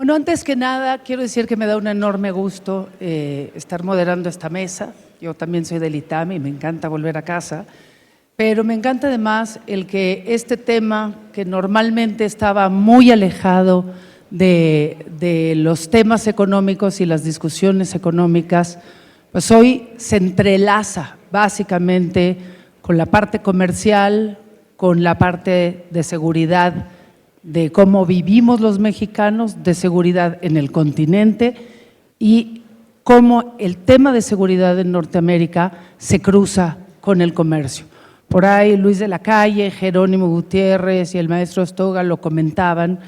Bueno, antes que nada, quiero decir que me da un enorme gusto estar moderando esta mesa. Yo también soy del ITAM y me encanta volver a casa, pero me encanta además el que este tema, que normalmente estaba muy alejado de los temas económicos y las discusiones económicas, pues hoy se entrelaza básicamente con la parte comercial, con la parte de seguridad, de cómo vivimos los mexicanos, de seguridad en el continente y cómo el tema de seguridad en Norteamérica se cruza con el comercio. Por ahí Luis de la Calle, Jerónimo Gutiérrez y el maestro Stoga lo comentaban.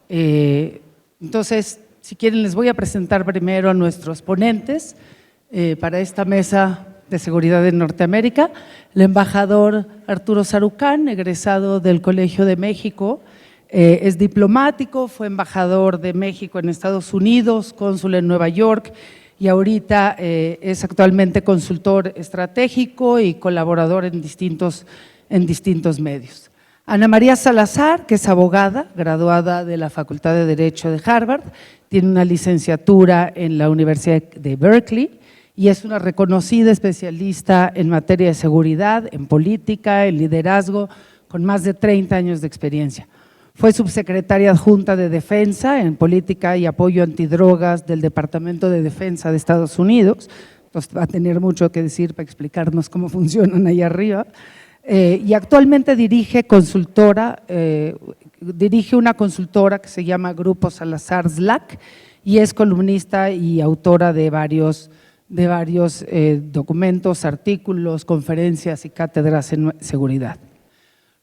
Entonces, si quieren, les voy a presentar primero a nuestros ponentes para esta mesa de seguridad en Norteamérica. El embajador Arturo Sarucán, egresado del Colegio de México, es diplomático, fue embajador de México en Estados Unidos, cónsul en Nueva York y ahorita es actualmente consultor estratégico y colaborador en distintos medios. Ana María Salazar, que es abogada, graduada de la Facultad de Derecho de Harvard, tiene una licenciatura en la Universidad de Berkeley y es una reconocida especialista en materia de seguridad, en política, en liderazgo, con más de 30 años de experiencia. Fue subsecretaria adjunta de Defensa en Política y Apoyo Antidrogas del Departamento de Defensa de Estados Unidos. Entonces va a tener mucho que decir para explicarnos cómo funcionan ahí arriba. Y actualmente dirige una consultora que se llama Grupo Salazar SLAC y es columnista y autora de varios documentos, artículos, conferencias y cátedras en seguridad.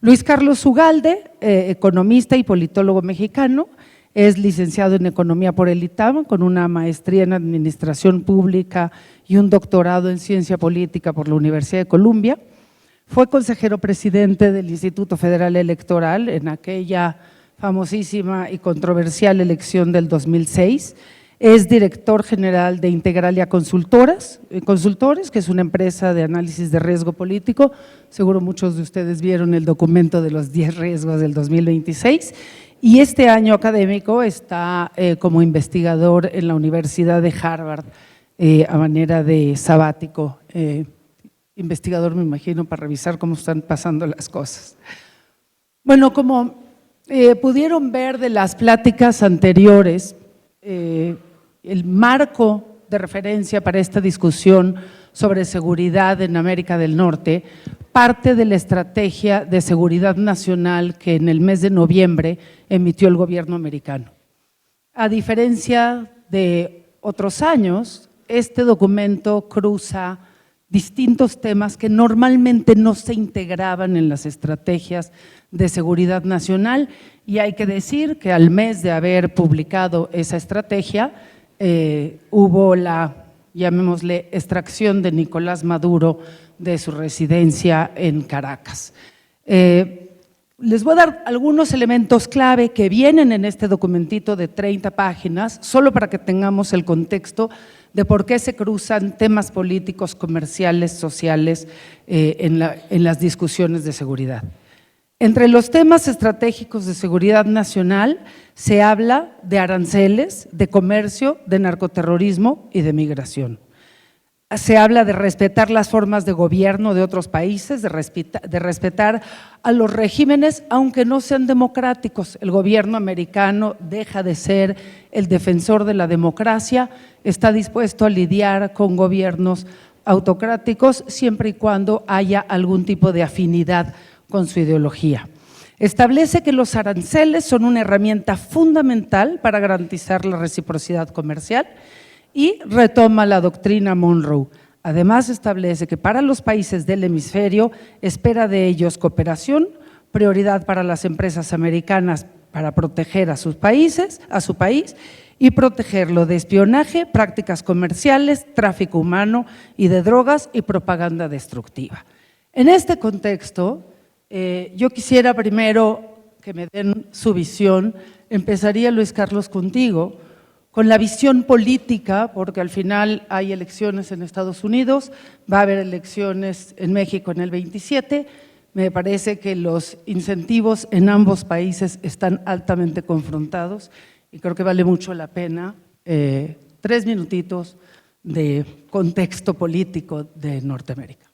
Luis Carlos Ugalde, economista y politólogo mexicano, es licenciado en Economía por el ITAM con una maestría en Administración Pública y un doctorado en Ciencia Política por la Universidad de Columbia. Fue consejero presidente del Instituto Federal Electoral en aquella famosísima y controversial elección del 2006. Es director general de Integralia Consultores, que es una empresa de análisis de riesgo político. Seguro muchos de ustedes vieron el documento de los 10 riesgos del 2026. Y este año académico está como investigador en la Universidad de Harvard a manera de sabático. Investigador, me imagino, para revisar cómo están pasando las cosas. Bueno, como pudieron ver de las pláticas anteriores, el marco de referencia para esta discusión sobre seguridad en América del Norte parte de la estrategia de seguridad nacional que en el mes de noviembre emitió el gobierno americano. A diferencia de otros años, este documento cruza distintos temas que normalmente no se integraban en las estrategias de seguridad nacional y hay que decir que al mes de haber publicado esa estrategia hubo la, llamémosle, extracción de Nicolás Maduro de su residencia en Caracas. Les voy a dar algunos elementos clave que vienen en este documentito de 30 páginas, solo para que tengamos el contexto de por qué se cruzan temas políticos, comerciales, sociales en las discusiones de seguridad. Entre los temas estratégicos de seguridad nacional se habla de aranceles, de comercio, de narcoterrorismo y de migración. Se habla de respetar las formas de gobierno de otros países, de respetar a los regímenes, aunque no sean democráticos. El gobierno americano deja de ser el defensor de la democracia, está dispuesto a lidiar con gobiernos autocráticos siempre y cuando haya algún tipo de afinidad con su ideología. Establece que los aranceles son una herramienta fundamental para garantizar la reciprocidad comercial y retoma la doctrina Monroe. Además, establece que para los países del hemisferio espera de ellos cooperación, prioridad para las empresas americanas para proteger a su país y protegerlo de espionaje, prácticas comerciales, tráfico humano y de drogas y propaganda destructiva. En este contexto, yo quisiera primero que me den su visión. Empezaría, Luis Carlos, contigo, con la visión política, porque al final hay elecciones en Estados Unidos, va a haber elecciones en México en el 27, me parece que los incentivos en ambos países están altamente confrontados y creo que vale mucho la pena 3 minutitos de contexto político de Norteamérica.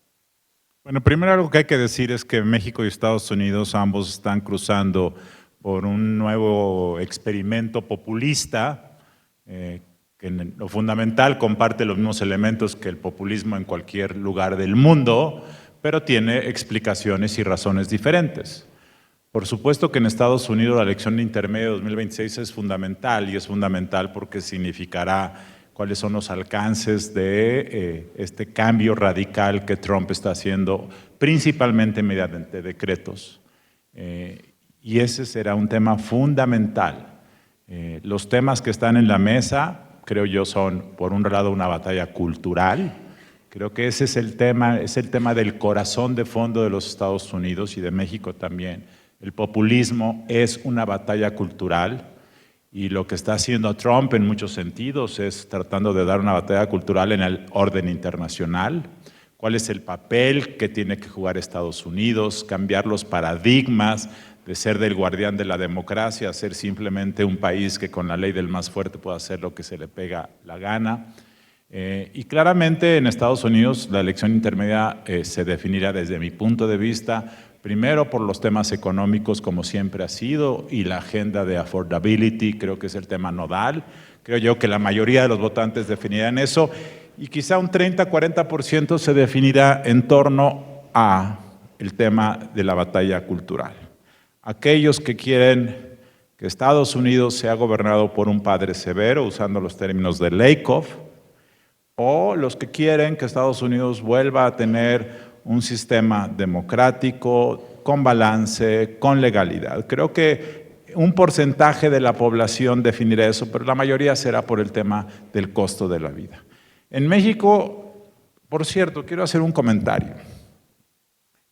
Bueno, primero algo que hay que decir es que México y Estados Unidos ambos están cruzando por un nuevo experimento populista que en lo fundamental comparte los mismos elementos que el populismo en cualquier lugar del mundo, pero tiene explicaciones y razones diferentes. Por supuesto que en Estados Unidos la elección intermedia de 2026 es fundamental, y es fundamental porque significará cuáles son los alcances de este cambio radical que Trump está haciendo, principalmente mediante decretos. Y ese será un tema fundamental. Los temas que están en la mesa, creo yo, son, por un lado, una batalla cultural. Creo que ese es el tema del corazón de fondo de los Estados Unidos y de México también. El populismo es una batalla cultural y lo que está haciendo Trump en muchos sentidos es tratando de dar una batalla cultural en el orden internacional. ¿Cuál es el papel que tiene que jugar Estados Unidos? Cambiar los paradigmas de ser del guardián de la democracia a ser simplemente un país que con la ley del más fuerte puede hacer lo que se le pega la gana. Y claramente en Estados Unidos la elección intermedia se definirá desde mi punto de vista primero por los temas económicos como siempre ha sido y la agenda de affordability creo que es el tema nodal. Creo yo que la mayoría de los votantes definirán eso y quizá un 30-40% se definirá en torno a el tema de la batalla cultural. Aquellos que quieren que Estados Unidos sea gobernado por un padre severo, usando los términos de Lakoff, o los que quieren que Estados Unidos vuelva a tener un sistema democrático, con balance, con legalidad. Creo que un porcentaje de la población definirá eso, pero la mayoría será por el tema del costo de la vida. En México, por cierto, quiero hacer un comentario.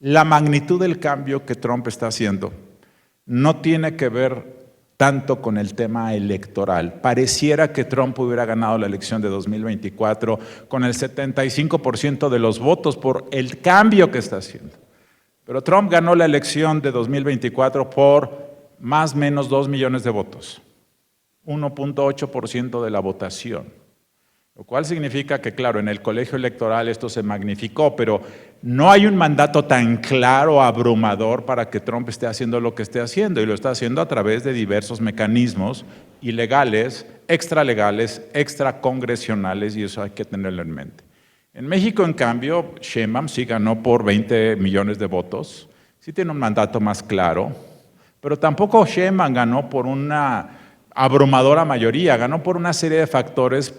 La magnitud del cambio que Trump está haciendo no tiene que ver tanto con el tema electoral. Pareciera que Trump hubiera ganado la elección de 2024 con el 75% de los votos por el cambio que está haciendo. Pero Trump ganó la elección de 2024 por más o menos 2 millones de votos, 1.8% de la votación. Lo cual significa que, claro, en el colegio electoral esto se magnificó, pero no hay un mandato tan claro, abrumador, para que Trump esté haciendo lo que esté haciendo, y lo está haciendo a través de diversos mecanismos ilegales, extralegales, extracongresionales, y eso hay que tenerlo en mente. En México, en cambio, Sheinbaum sí ganó por 20 millones de votos, sí tiene un mandato más claro, pero tampoco Sheinbaum ganó por una abrumadora mayoría, ganó por una serie de factores,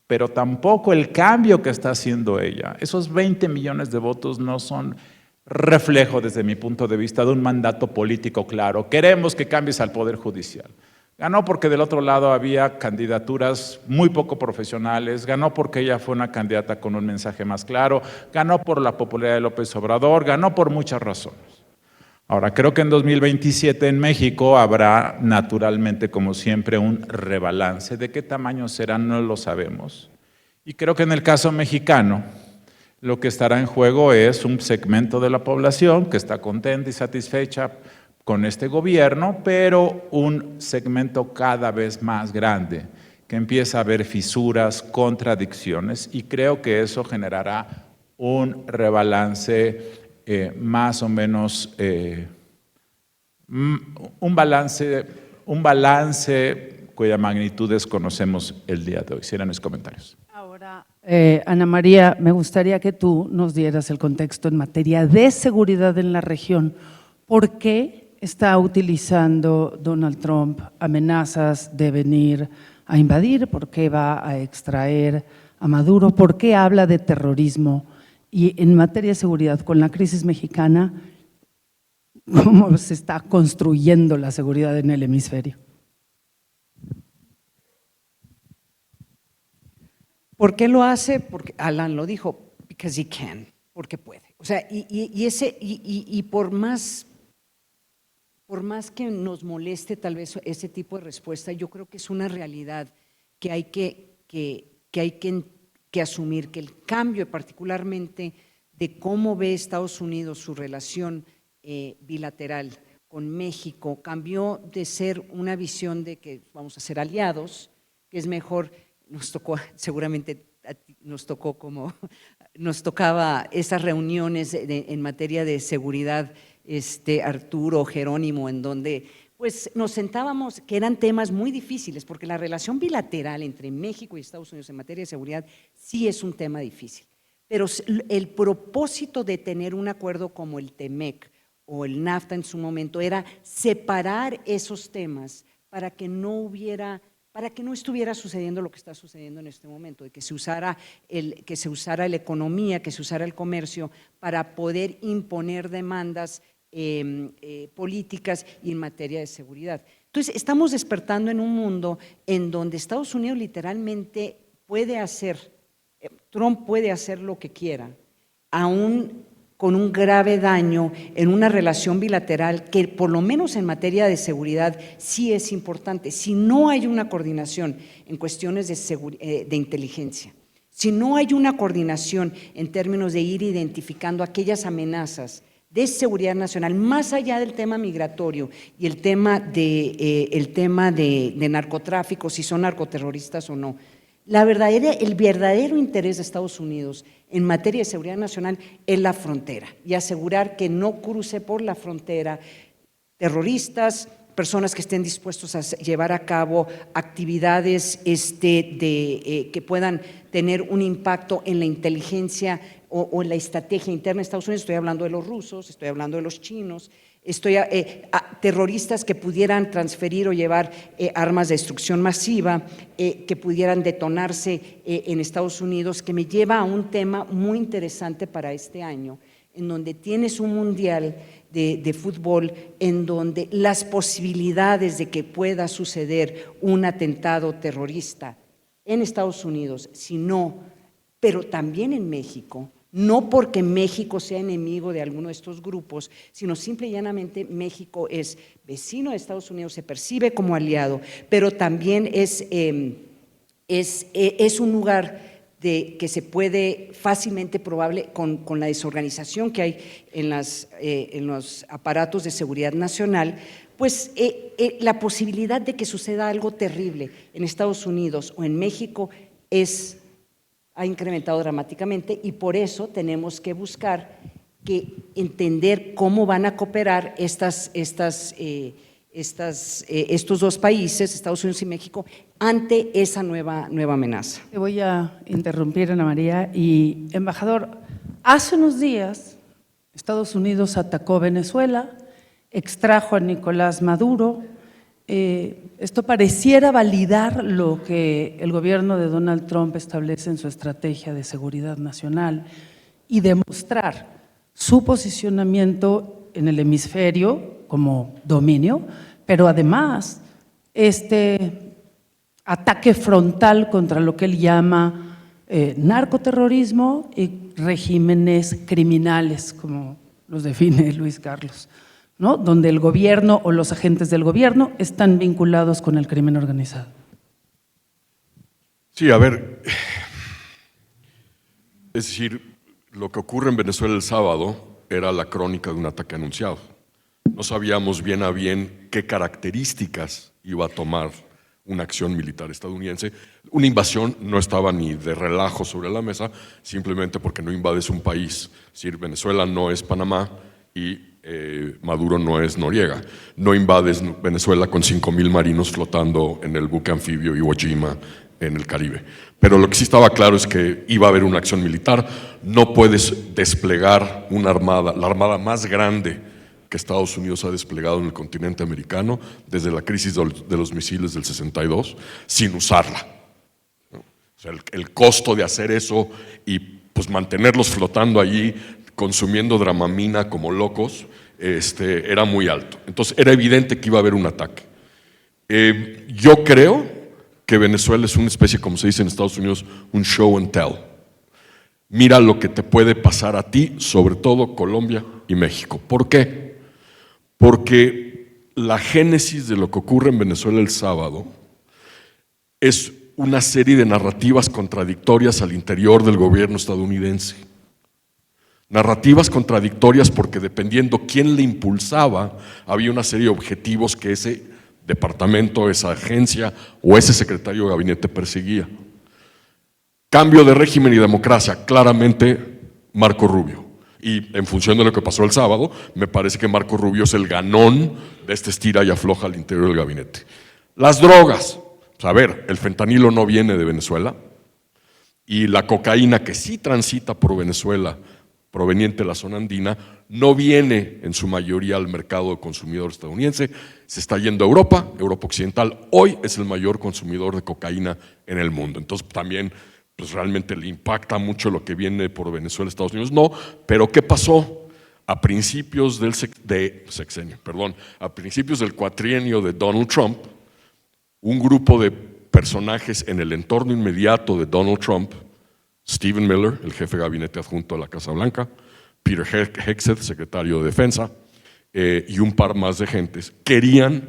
pero tampoco el cambio que está haciendo ella. Esos 20 millones de votos no son reflejo, desde mi punto de vista, de un mandato político claro. Queremos que cambies al Poder Judicial. Ganó porque del otro lado había candidaturas muy poco profesionales, ganó porque ella fue una candidata con un mensaje más claro, ganó por la popularidad de López Obrador, ganó por muchas razones. Ahora, creo que en 2027 en México habrá naturalmente, como siempre, un rebalance. ¿De qué tamaño será? No lo sabemos. Y creo que en el caso mexicano, lo que estará en juego es un segmento de la población que está contenta y satisfecha con este gobierno, pero un segmento cada vez más grande, que empieza a haber fisuras, contradicciones, y creo que eso generará un rebalance más o menos, un balance cuya magnitud desconocemos el día de hoy. Cierran mis comentarios. Ahora, Ana María, me gustaría que tú nos dieras el contexto en materia de seguridad en la región. ¿Por qué está utilizando Donald Trump amenazas de venir a invadir? ¿Por qué va a extraer a Maduro? ¿Por qué habla de terrorismo? Y en materia de seguridad, con la crisis mexicana, ¿cómo se está construyendo la seguridad en el hemisferio? ¿Por qué lo hace? Porque Alan lo dijo, because he can, porque puede. O sea, y por más que nos moleste tal vez ese tipo de respuesta, yo creo que es una realidad que hay que asumir, que el cambio particularmente de cómo ve Estados Unidos su relación bilateral con México cambió de ser una visión de que vamos a ser aliados, que es mejor, nos tocó, seguramente nos tocaba esas reuniones en materia de seguridad, Arturo, Jerónimo, en donde pues nos sentábamos, que eran temas muy difíciles, porque la relación bilateral entre México y Estados Unidos en materia de seguridad sí es un tema difícil, pero el propósito de tener un acuerdo como el TEMEC o el NAFTA en su momento era separar esos temas para que no estuviera sucediendo lo que está sucediendo en este momento, de que se usara la economía, que se usara el comercio para poder imponer demandas políticas y en materia de seguridad. Entonces, estamos despertando en un mundo en donde Estados Unidos literalmente Trump puede hacer lo que quiera, aún con un grave daño en una relación bilateral que por lo menos en materia de seguridad sí es importante. Si no hay una coordinación en cuestiones de inteligencia, si no hay una coordinación en términos de ir identificando aquellas amenazas de seguridad nacional, más allá del tema migratorio y el tema de narcotráfico, si son narcoterroristas o no, el verdadero interés de Estados Unidos en materia de seguridad nacional es la frontera y asegurar que no cruce por la frontera terroristas, personas que estén dispuestos a llevar a cabo actividades que puedan tener un impacto en la inteligencia o en la estrategia interna de Estados Unidos. Estoy hablando de los rusos, estoy hablando de los chinos, terroristas que pudieran transferir o llevar armas de destrucción masiva, que pudieran detonarse en Estados Unidos, que me lleva a un tema muy interesante para este año, en donde tienes un mundial de fútbol, en donde las posibilidades de que pueda suceder un atentado terrorista en Estados Unidos, pero también en México, no porque México sea enemigo de alguno de estos grupos, sino simple y llanamente México es vecino de Estados Unidos, se percibe como aliado, pero también es un lugar que se puede fácilmente probable con la desorganización que hay en los aparatos de seguridad nacional, pues la posibilidad de que suceda algo terrible en Estados Unidos o en México ha incrementado dramáticamente, y por eso tenemos que buscar entender cómo van a cooperar estos dos países, Estados Unidos y México, ante esa nueva amenaza. Te voy a interrumpir, Ana María. Y, embajador, hace unos días Estados Unidos atacó Venezuela, extrajo a Nicolás Maduro. Esto pareciera validar lo que el gobierno de Donald Trump establece en su estrategia de seguridad nacional y demostrar su posicionamiento en el hemisferio como dominio, pero además este ataque frontal contra lo que él llama narcoterrorismo y regímenes criminales, como los define Luis Carlos, ¿no? Donde el gobierno o los agentes del gobierno están vinculados con el crimen organizado. Sí, a ver, es decir, lo que ocurre en Venezuela el sábado era la crónica de un ataque anunciado. No sabíamos bien a bien qué características iba a tomar una acción militar estadounidense. Una invasión no estaba ni de relajo sobre la mesa, simplemente porque no invades un país. Es decir, Venezuela no es Panamá y Maduro no es Noriega. No invades Venezuela con 5,000 marinos flotando en el buque anfibio Iwo Jima en el Caribe. Pero lo que sí estaba claro es que iba a haber una acción militar. No puedes desplegar una armada, la armada más grande que Estados Unidos ha desplegado en el continente americano desde la crisis de los misiles del 62, sin usarla, ¿no? O sea, el costo de hacer eso y pues mantenerlos flotando allí, consumiendo Dramamina como locos, era muy alto. Entonces era evidente que iba a haber un ataque. Yo creo que Venezuela es una especie, como se dice en Estados Unidos, un show and tell. Mira lo que te puede pasar a ti, sobre todo Colombia y México. ¿Por qué? Porque la génesis de lo que ocurre en Venezuela el sábado es una serie de narrativas contradictorias al interior del gobierno estadounidense. narrativas contradictorias porque dependiendo quién le impulsaba, había una serie de objetivos que ese departamento, esa agencia o ese secretario de gabinete perseguía. Cambio de régimen y democracia, claramente Marco Rubio. Y en función de lo que pasó el sábado, me parece que Marco Rubio es el ganón de este estira y afloja al interior del gabinete. Las drogas, pues a ver, el fentanilo no viene de Venezuela y la cocaína que sí transita por Venezuela, proveniente de la zona andina, no viene en su mayoría al mercado de consumidor estadounidense, se está yendo a Europa, Europa Occidental, hoy es el mayor consumidor de cocaína en el mundo. Entonces también pues realmente le impacta mucho lo que viene por Venezuela, Estados Unidos, no, pero ¿qué pasó? A principios del a principios del cuatrienio de Donald Trump, un grupo de personajes en el entorno inmediato de Donald Trump, Stephen Miller, el jefe de gabinete adjunto de la Casa Blanca, Peter Hegseth, secretario de Defensa, y un par más de gentes, querían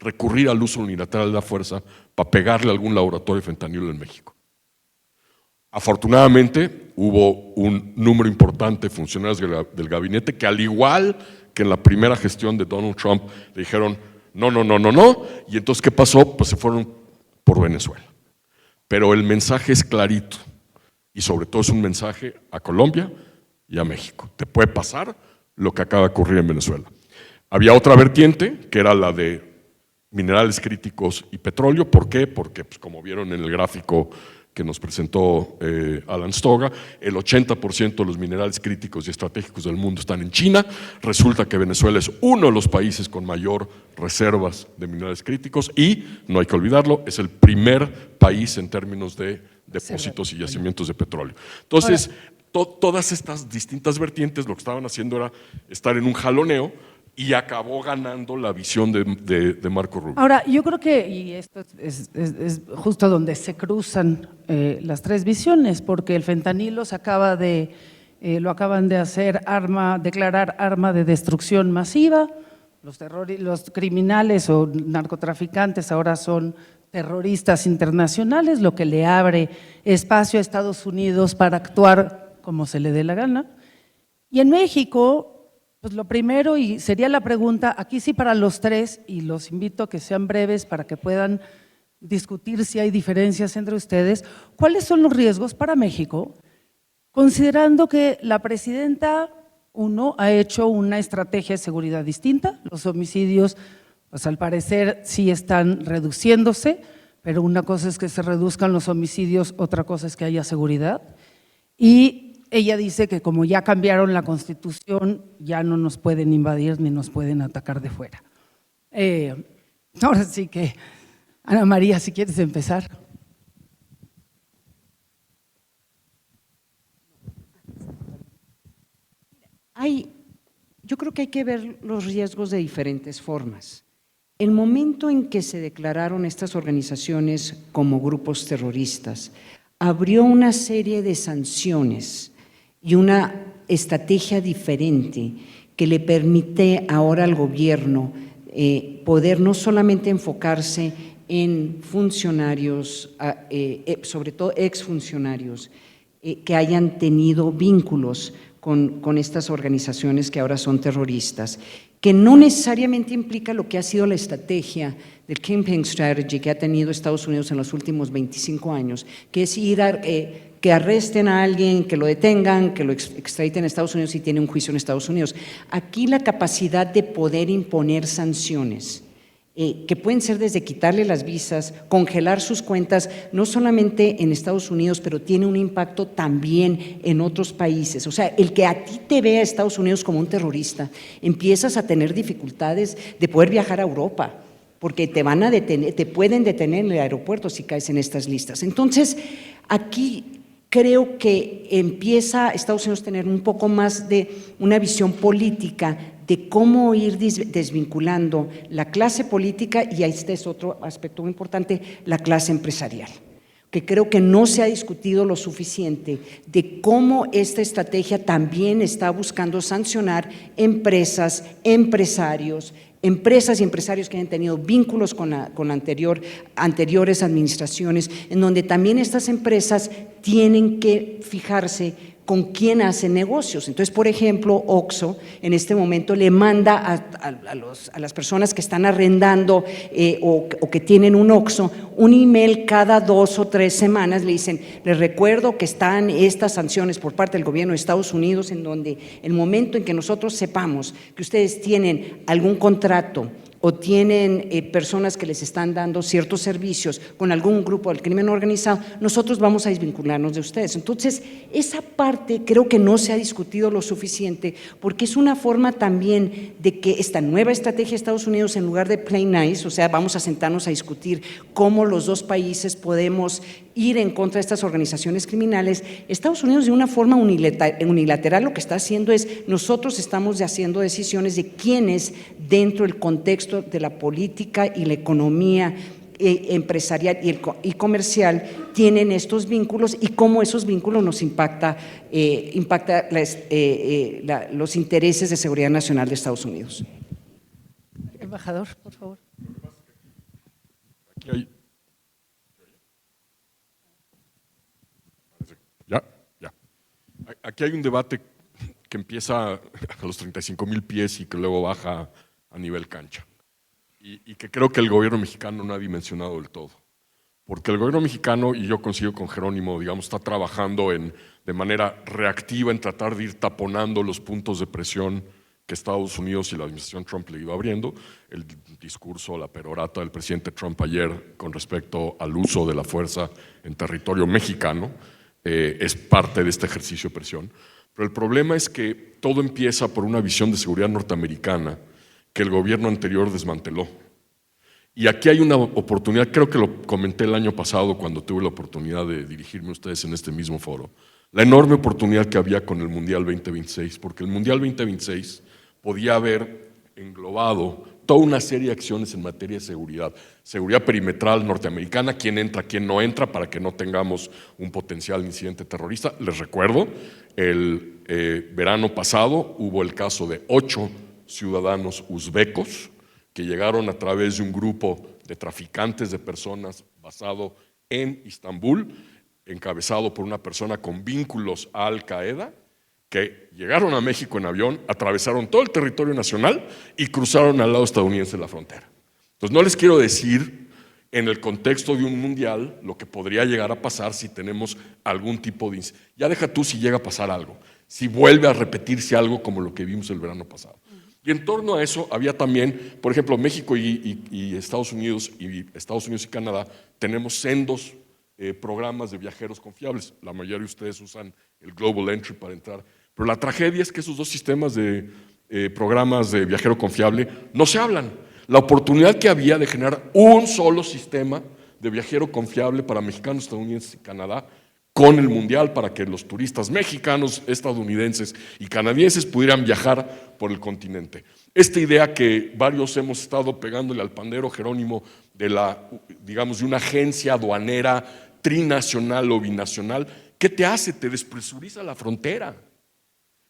recurrir al uso unilateral de la fuerza para pegarle a algún laboratorio de fentanilo en México. Afortunadamente, hubo un número importante de funcionarios del gabinete que, al igual que en la primera gestión de Donald Trump, le dijeron no, y entonces ¿qué pasó? Pues se fueron por Venezuela. Pero el mensaje es clarito y sobre todo es un mensaje a Colombia y a México. Te puede pasar lo que acaba de ocurrir en Venezuela. Había otra vertiente que era la de minerales críticos y petróleo. ¿Por qué? Porque pues, como vieron en el gráfico que nos presentó Alan Stoga, el 80% de los minerales críticos y estratégicos del mundo están en China. Resulta que Venezuela es uno de los países con mayor reservas de minerales críticos y, no hay que olvidarlo, es el primer país en términos de depósitos y yacimientos de petróleo. Entonces, todas estas distintas vertientes lo que estaban haciendo era estar en un jaloneo y acabó ganando la visión de Marco Rubio. Ahora, yo creo que, y esto es justo donde se cruzan las tres visiones, porque el fentanilo lo acaban de declarar arma de destrucción masiva, los criminales o narcotraficantes ahora son terroristas internacionales, lo que le abre espacio a Estados Unidos para actuar como se le dé la gana. Y en México, pues lo primero, y sería la pregunta, aquí sí para los tres, y los invito a que sean breves para que puedan discutir si hay diferencias entre ustedes, ¿cuáles son los riesgos para México? Considerando que la presidenta, ha hecho una estrategia de seguridad distinta, los homicidios, pues al parecer sí están reduciéndose, pero una cosa es que se reduzcan los homicidios, otra cosa es que haya seguridad, y ella dice que como ya cambiaron la Constitución, ya no nos pueden invadir ni nos pueden atacar de fuera. Ahora sí que, Ana María, si quieres empezar. Yo creo que hay que ver los riesgos de diferentes formas. El momento en que se declararon estas organizaciones como grupos terroristas, abrió una serie de sanciones y una estrategia diferente que le permite ahora al gobierno poder no solamente enfocarse en funcionarios, sobre todo exfuncionarios, que hayan tenido vínculos con estas organizaciones que ahora son terroristas, que no necesariamente implica lo que ha sido la estrategia del Kingpin Strategy que ha tenido Estados Unidos en los últimos 25 años, que es que arresten a alguien, que lo detengan, que lo extraditen a Estados Unidos y tiene un juicio en Estados Unidos. Aquí la capacidad de poder imponer sanciones, que pueden ser desde quitarle las visas, congelar sus cuentas, no solamente en Estados Unidos, pero tiene un impacto también en otros países. O sea, el que a ti te vea Estados Unidos como un terrorista, empiezas a tener dificultades de poder viajar a Europa, porque te pueden detener en el aeropuerto si caes en estas listas. Entonces, aquí creo que empieza Estados Unidos a tener un poco más de una visión política de cómo ir desvinculando la clase política, y este es otro aspecto muy importante, la clase empresarial, que creo que no se ha discutido lo suficiente de cómo esta estrategia también está buscando sancionar empresas, empresarios que hayan tenido vínculos con anteriores administraciones, en donde también estas empresas tienen que fijarse con quién hacen negocios. Entonces, por ejemplo, Oxxo en este momento le manda a las personas que están arrendando o que tienen un Oxxo un email cada 2 o 3 semanas, le dicen, les recuerdo que están estas sanciones por parte del gobierno de Estados Unidos, en donde el momento en que nosotros sepamos que ustedes tienen algún contrato o tienen personas que les están dando ciertos servicios con algún grupo del crimen organizado, nosotros vamos a desvincularnos de ustedes. Entonces, esa parte creo que no se ha discutido lo suficiente, porque es una forma también de que esta nueva estrategia de Estados Unidos, en lugar de play nice, o sea, vamos a sentarnos a discutir cómo los dos países podemos ir en contra de estas organizaciones criminales, Estados Unidos de una forma unilateral lo que está haciendo es, nosotros estamos haciendo decisiones de quiénes dentro del contexto de la política y la economía empresarial y comercial tienen estos vínculos y cómo esos vínculos nos impacta los intereses de seguridad nacional de Estados Unidos. Embajador, por favor. Aquí hay… Ya. Aquí hay un debate que empieza a los 35,000 pies y que luego baja a nivel cancha. Y que creo que el gobierno mexicano no ha dimensionado del todo. Porque el gobierno mexicano, y yo coincido con Jerónimo, digamos, está trabajando de manera reactiva en tratar de ir taponando los puntos de presión que Estados Unidos y la administración Trump le iba abriendo. El discurso, la perorata del presidente Trump ayer con respecto al uso de la fuerza en territorio mexicano es parte de este ejercicio de presión. Pero el problema es que todo empieza por una visión de seguridad norteamericana que el gobierno anterior desmanteló. Y aquí hay una oportunidad, creo que lo comenté el año pasado cuando tuve la oportunidad de dirigirme a ustedes en este mismo foro, la enorme oportunidad que había con el Mundial 2026, porque el Mundial 2026 podía haber englobado toda una serie de acciones en materia de seguridad perimetral norteamericana, quién entra, quién no entra, para que no tengamos un potencial incidente terrorista. Les recuerdo, el verano pasado hubo el caso de 8 ciudadanos uzbecos que llegaron a través de un grupo de traficantes de personas basado en Istambul, encabezado por una persona con vínculos a Al Qaeda, que llegaron a México en avión, atravesaron todo el territorio nacional y cruzaron al lado estadounidense la frontera. Entonces no les quiero decir en el contexto de un mundial lo que podría llegar a pasar si tenemos algún tipo de… Ya deja tú si llega a pasar algo, si vuelve a repetirse algo como lo que vimos el verano pasado. Y en torno a eso había también, por ejemplo, México y Estados Unidos y Canadá tenemos sendos programas de viajeros confiables. La mayoría de ustedes usan el Global Entry para entrar. Pero la tragedia es que esos dos sistemas de programas de viajero confiable no se hablan. La oportunidad que había de generar un solo sistema de viajero confiable para mexicanos, estadounidenses y Canadá con el mundial, para que los turistas mexicanos, estadounidenses y canadienses pudieran viajar por el continente. Esta idea que varios hemos estado pegándole al pandero, Jerónimo, de una agencia aduanera trinacional o binacional, ¿qué te hace? Te despresuriza la frontera.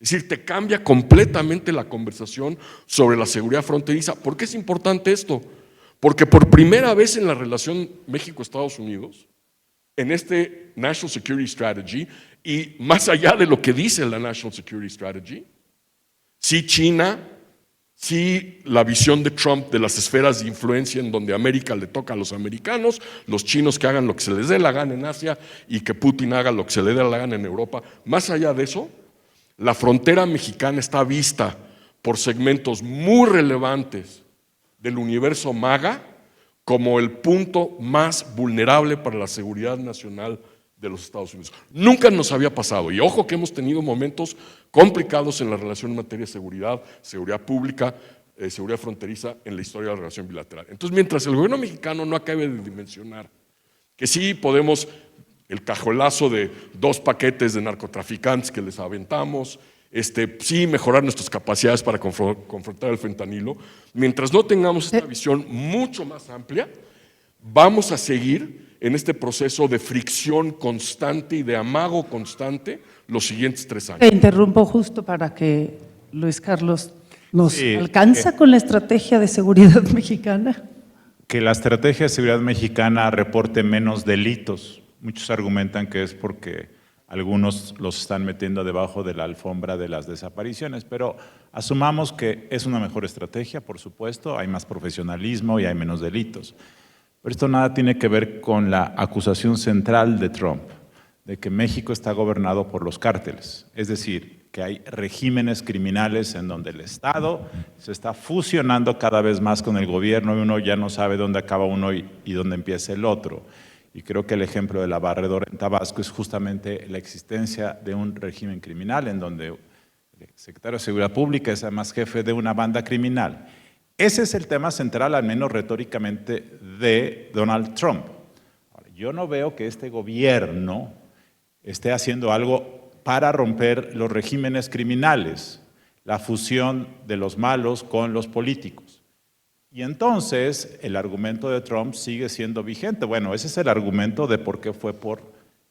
Es decir, te cambia completamente la conversación sobre la seguridad fronteriza. ¿Por qué es importante esto? Porque por primera vez en la relación México-Estados Unidos, en este National Security Strategy, y más allá de lo que dice la National Security Strategy, sí China, sí la visión de Trump de las esferas de influencia en donde América le toca a los americanos, los chinos que hagan lo que se les dé la gana en Asia y que Putin haga lo que se le dé la gana en Europa. Más allá de eso, la frontera mexicana está vista por segmentos muy relevantes del universo MAGA como el punto más vulnerable para la seguridad nacional de los Estados Unidos. Nunca nos había pasado, y ojo que hemos tenido momentos complicados en la relación en materia de seguridad pública, seguridad fronteriza en la historia de la relación bilateral. Entonces, mientras el gobierno mexicano no acabe de dimensionar que sí podemos, el cajolazo de 2 paquetes de narcotraficantes que les aventamos, sí mejorar nuestras capacidades para confrontar el fentanilo, mientras no tengamos esta visión mucho más amplia, vamos a seguir en este proceso de fricción constante y de amago constante los siguientes 3 años. Te interrumpo justo para que Luis Carlos nos alcanza con la estrategia de seguridad mexicana. Que la estrategia de seguridad mexicana reporte menos delitos. Muchos argumentan que es porque algunos los están metiendo debajo de la alfombra de las desapariciones, pero asumamos que es una mejor estrategia, por supuesto, hay más profesionalismo y hay menos delitos. Pero esto nada tiene que ver con la acusación central de Trump, de que México está gobernado por los cárteles, es decir, que hay regímenes criminales en donde el Estado se está fusionando cada vez más con el gobierno y uno ya no sabe dónde acaba uno y dónde empieza el otro. Y creo que el ejemplo de la Barredora en Tabasco es justamente la existencia de un régimen criminal en donde el secretario de Seguridad Pública es además jefe de una banda criminal. Ese es el tema central, al menos retóricamente, de Donald Trump. Ahora, yo no veo que este gobierno esté haciendo algo para romper los regímenes criminales, la fusión de los malos con los políticos. Y entonces el argumento de Trump sigue siendo vigente. Bueno, ese es el argumento de por qué fue por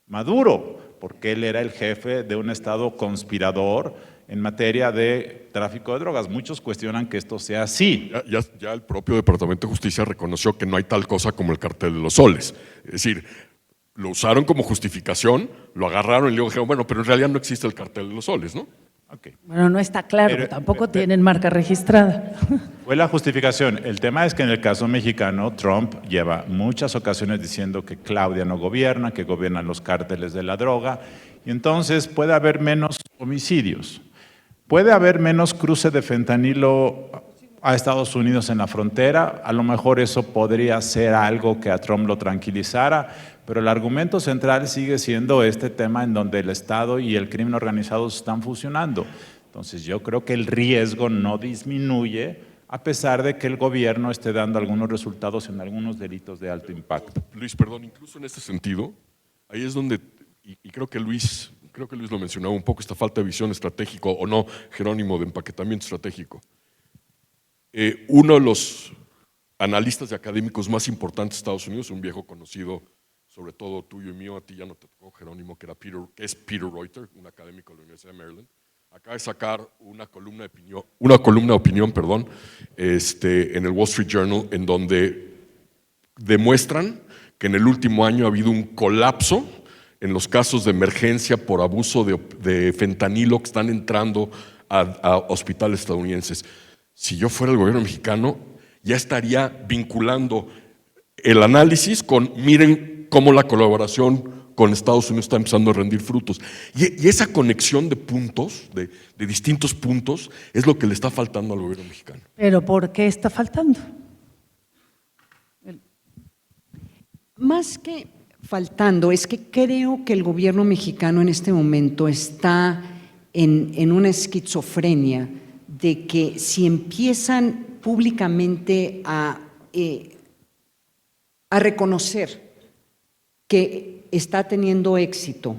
Maduro, porque él era el jefe de un estado conspirador en materia de tráfico de drogas. Muchos cuestionan que esto sea así. Ya el propio Departamento de Justicia reconoció que no hay tal cosa como el cartel de los soles. Es decir, lo usaron como justificación, lo agarraron y luego dijeron, bueno, pero en realidad no existe el cartel de los soles, ¿no? Okay. Bueno, no está claro, tampoco tienen marca registrada. Fue la justificación. El tema es que en el caso mexicano, Trump lleva muchas ocasiones diciendo que Claudia no gobierna, que gobiernan los cárteles de la droga, y entonces puede haber menos homicidios, puede haber menos cruce de fentanilo a Estados Unidos en la frontera, a lo mejor eso podría ser algo que a Trump lo tranquilizara, pero el argumento central sigue siendo este tema en donde el Estado y el crimen organizado se están fusionando. Entonces yo creo que el riesgo no disminuye a pesar de que el gobierno esté dando algunos resultados en algunos delitos de alto impacto. Luis, perdón, incluso en este sentido, ahí es donde, y creo que Luis lo mencionaba un poco, esta falta de visión estratégica, o no, Jerónimo, de empaquetamiento estratégico. Uno de los analistas y académicos más importantes de Estados Unidos, un viejo conocido, sobre todo tuyo y mío, a ti ya no te tocó, Jerónimo, que es Peter Reuter, un académico de la Universidad de Maryland, acaba de sacar una columna de opinión, en el Wall Street Journal, en donde demuestran que en el último año ha habido un colapso en los casos de emergencia por abuso de fentanilo que están entrando a hospitales estadounidenses. Si yo fuera el gobierno mexicano, ya estaría vinculando el análisis con, miren cómo la colaboración con Estados Unidos está empezando a rendir frutos. Y esa conexión de puntos, de distintos puntos, es lo que le está faltando al gobierno mexicano. ¿Pero por qué está faltando? Más que faltando, es que creo que el gobierno mexicano en este momento está en una esquizofrenia de que si empiezan públicamente a reconocer que está teniendo éxito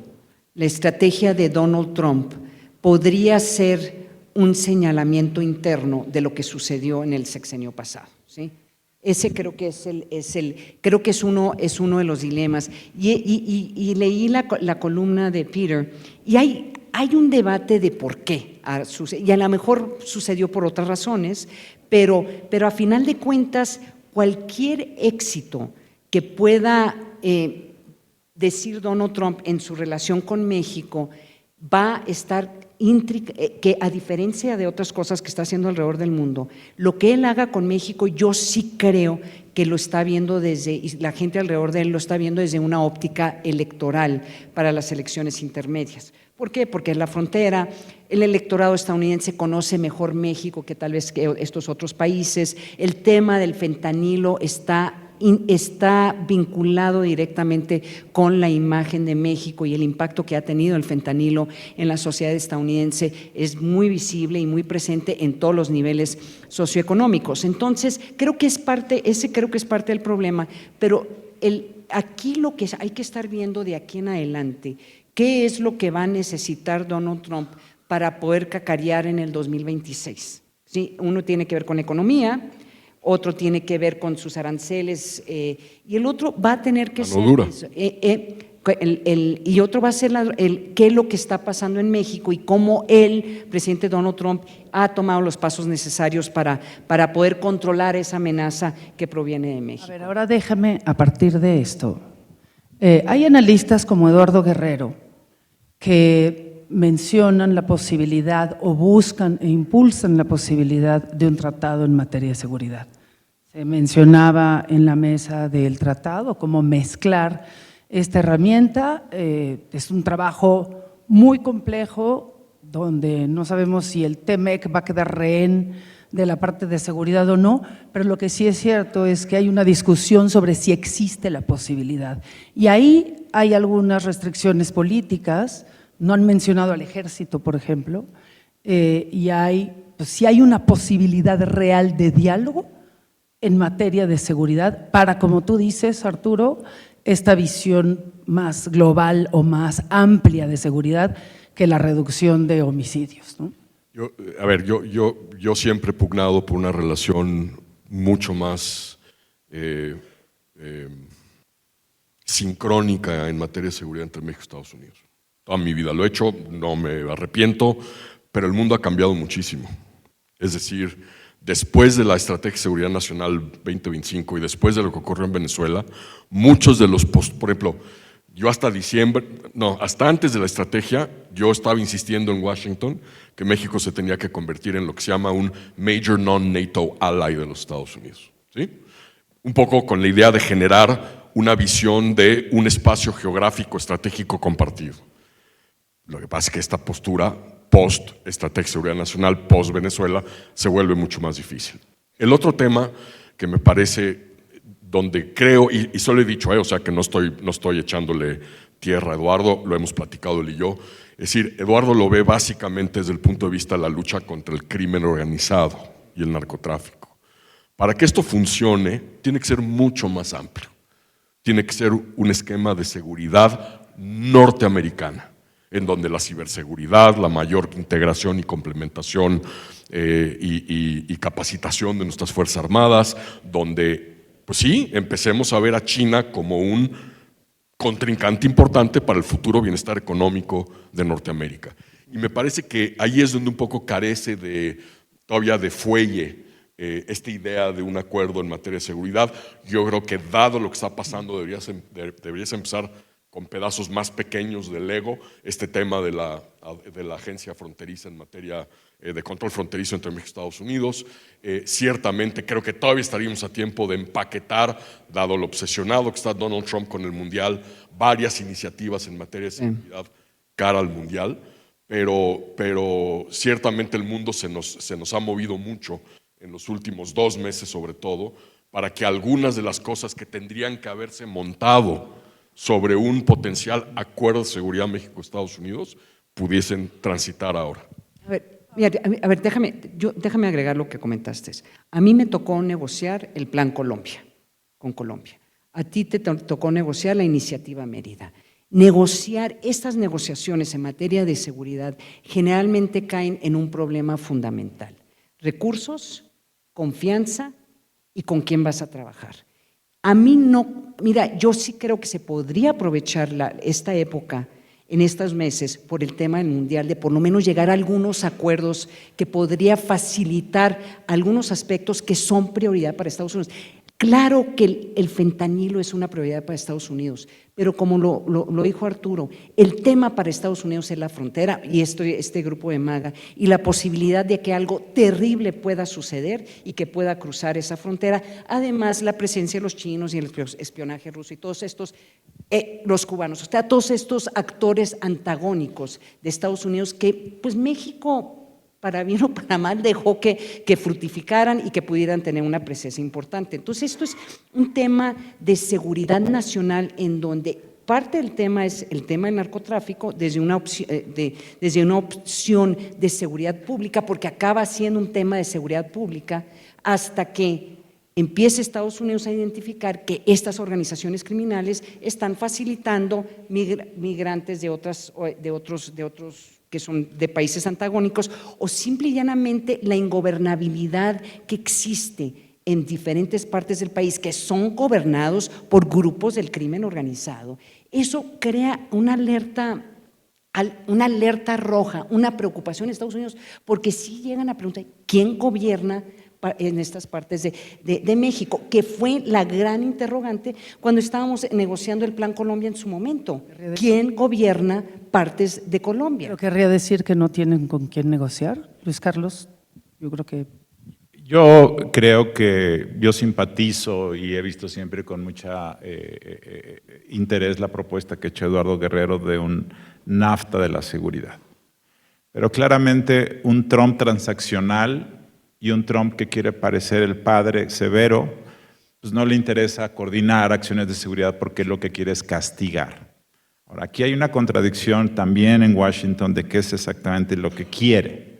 la estrategia de Donald Trump, podría ser un señalamiento interno de lo que sucedió en el sexenio pasado, ¿sí? Ese creo que creo que es uno de los dilemas. Y leí la columna de Peter y hay un debate de por qué y a lo mejor sucedió por otras razones, pero a final de cuentas cualquier éxito que pueda decir Donald Trump en su relación con México va a estar que a diferencia de otras cosas que está haciendo alrededor del mundo, lo que él haga con México yo sí creo que lo está viendo y la gente alrededor de él lo está viendo desde una óptica electoral para las elecciones intermedias. ¿Por qué? Porque en la frontera el electorado estadounidense conoce mejor México que tal vez que estos otros países. El tema del fentanilo está vinculado directamente con la imagen de México y el impacto que ha tenido el fentanilo en la sociedad estadounidense es muy visible y muy presente en todos los niveles socioeconómicos. Entonces, creo que es parte del problema, pero aquí lo que hay que estar viendo de aquí en adelante, ¿qué es lo que va a necesitar Donald Trump para poder cacarear en el 2026? ¿Sí? Uno tiene que ver con economía, otro tiene que ver con sus aranceles y el otro va a tener que ser y otro va a ser qué es lo que está pasando en México y cómo el presidente Donald Trump ha tomado los pasos necesarios para poder controlar esa amenaza que proviene de México. A ver, ahora déjame a partir de esto. Hay analistas como Eduardo Guerrero que mencionan la posibilidad o buscan e impulsan la posibilidad de un tratado en materia de seguridad. Se mencionaba en la mesa del tratado cómo mezclar esta herramienta. Es un trabajo muy complejo donde no sabemos si el TMEC va a quedar rehén de la parte de seguridad o no, pero lo que sí es cierto es que hay una discusión sobre si existe la posibilidad. Y ahí hay algunas restricciones políticas, no han mencionado al ejército, por ejemplo, y pues, sí hay una posibilidad real de diálogo en materia de seguridad para, como tú dices, Arturo, esta visión más global o más amplia de seguridad que la reducción de homicidios, ¿no? Yo siempre he pugnado por una relación mucho más sincrónica en materia de seguridad entre México y Estados Unidos. Toda mi vida lo he hecho, no me arrepiento, pero el mundo ha cambiado muchísimo. Es decir, después de la Estrategia de Seguridad Nacional 2025 y después de lo que ocurrió en Venezuela, muchos de los, por ejemplo, yo hasta antes de la estrategia, yo estaba insistiendo en Washington que México se tenía que convertir en lo que se llama un Major Non-NATO Ally de los Estados Unidos, ¿sí? Un poco con la idea de generar una visión de un espacio geográfico estratégico compartido. Lo que pasa es que esta postura post-Estrategia de Seguridad Nacional, post-Venezuela, se vuelve mucho más difícil. El otro tema que me parece donde creo, y solo he dicho, o sea que no estoy echándole tierra a Eduardo, lo hemos platicado él y yo, es decir, Eduardo lo ve básicamente desde el punto de vista de la lucha contra el crimen organizado y el narcotráfico. Para que esto funcione, tiene que ser mucho más amplio, tiene que ser un esquema de seguridad norteamericana, en donde la ciberseguridad, la mayor integración y complementación y capacitación de nuestras Fuerzas Armadas, donde pues sí, empecemos a ver a China como un contrincante importante para el futuro bienestar económico de Norteamérica. Y me parece que ahí es donde un poco carece todavía de fuelle esta idea de un acuerdo en materia de seguridad. Yo creo que dado lo que está pasando deberías empezar con pedazos más pequeños del Lego, este tema de la agencia fronteriza en materia de control fronterizo entre México y Estados Unidos. Ciertamente creo que todavía estaríamos a tiempo de empaquetar, dado lo obsesionado que está Donald Trump con el Mundial, varias iniciativas en materia de seguridad cara al Mundial, pero ciertamente el mundo se nos ha movido mucho en los últimos 2 meses sobre todo, para que algunas de las cosas que tendrían que haberse montado sobre un potencial acuerdo de seguridad México-Estados Unidos pudiesen transitar ahora. A ver, déjame agregar lo que comentaste. A mí me tocó negociar el Plan Colombia, con Colombia. A ti te tocó negociar la Iniciativa Mérida. Estas negociaciones en materia de seguridad generalmente caen en un problema fundamental: recursos, confianza y con quién vas a trabajar. A mí no, mira, yo sí creo que se podría aprovechar esta época en estos meses por el tema del Mundial, de por lo menos llegar a algunos acuerdos que podría facilitar algunos aspectos que son prioridad para Estados Unidos. Claro que el fentanilo es una prioridad para Estados Unidos, pero como lo dijo Arturo, el tema para Estados Unidos es la frontera y este grupo de MAGA y la posibilidad de que algo terrible pueda suceder y que pueda cruzar esa frontera. Además, la presencia de los chinos y el espionaje ruso y todos estos, los cubanos, o sea, todos estos actores antagónicos de Estados Unidos que pues México, para bien o para mal, dejó que fructificaran y que pudieran tener una presencia importante. Entonces, esto es un tema de seguridad nacional en donde parte del tema es el tema del narcotráfico desde una opción de seguridad pública, porque acaba siendo un tema de seguridad pública hasta que empiece Estados Unidos a identificar que estas organizaciones criminales están facilitando migrantes de otros que son de países antagónicos, o simple y llanamente la ingobernabilidad que existe en diferentes partes del país que son gobernados por grupos del crimen organizado. Eso crea una alerta roja, una preocupación en Estados Unidos, porque si llegan a preguntar quién gobierna en estas partes de México, que fue la gran interrogante cuando estábamos negociando el Plan Colombia en su momento. ¿Quién gobierna partes de Colombia? ¿Pero querría decir que no tienen con quién negociar, Luis Carlos? Yo creo que… Yo creo que yo simpatizo y he visto siempre con mucha interés la propuesta que ha hecho Eduardo Guerrero de un NAFTA de la seguridad. Pero claramente un Trump transaccional y un Trump que quiere parecer el padre severo, pues no le interesa coordinar acciones de seguridad porque lo que quiere es castigar. Ahora, aquí hay una contradicción también en Washington de qué es exactamente lo que quiere.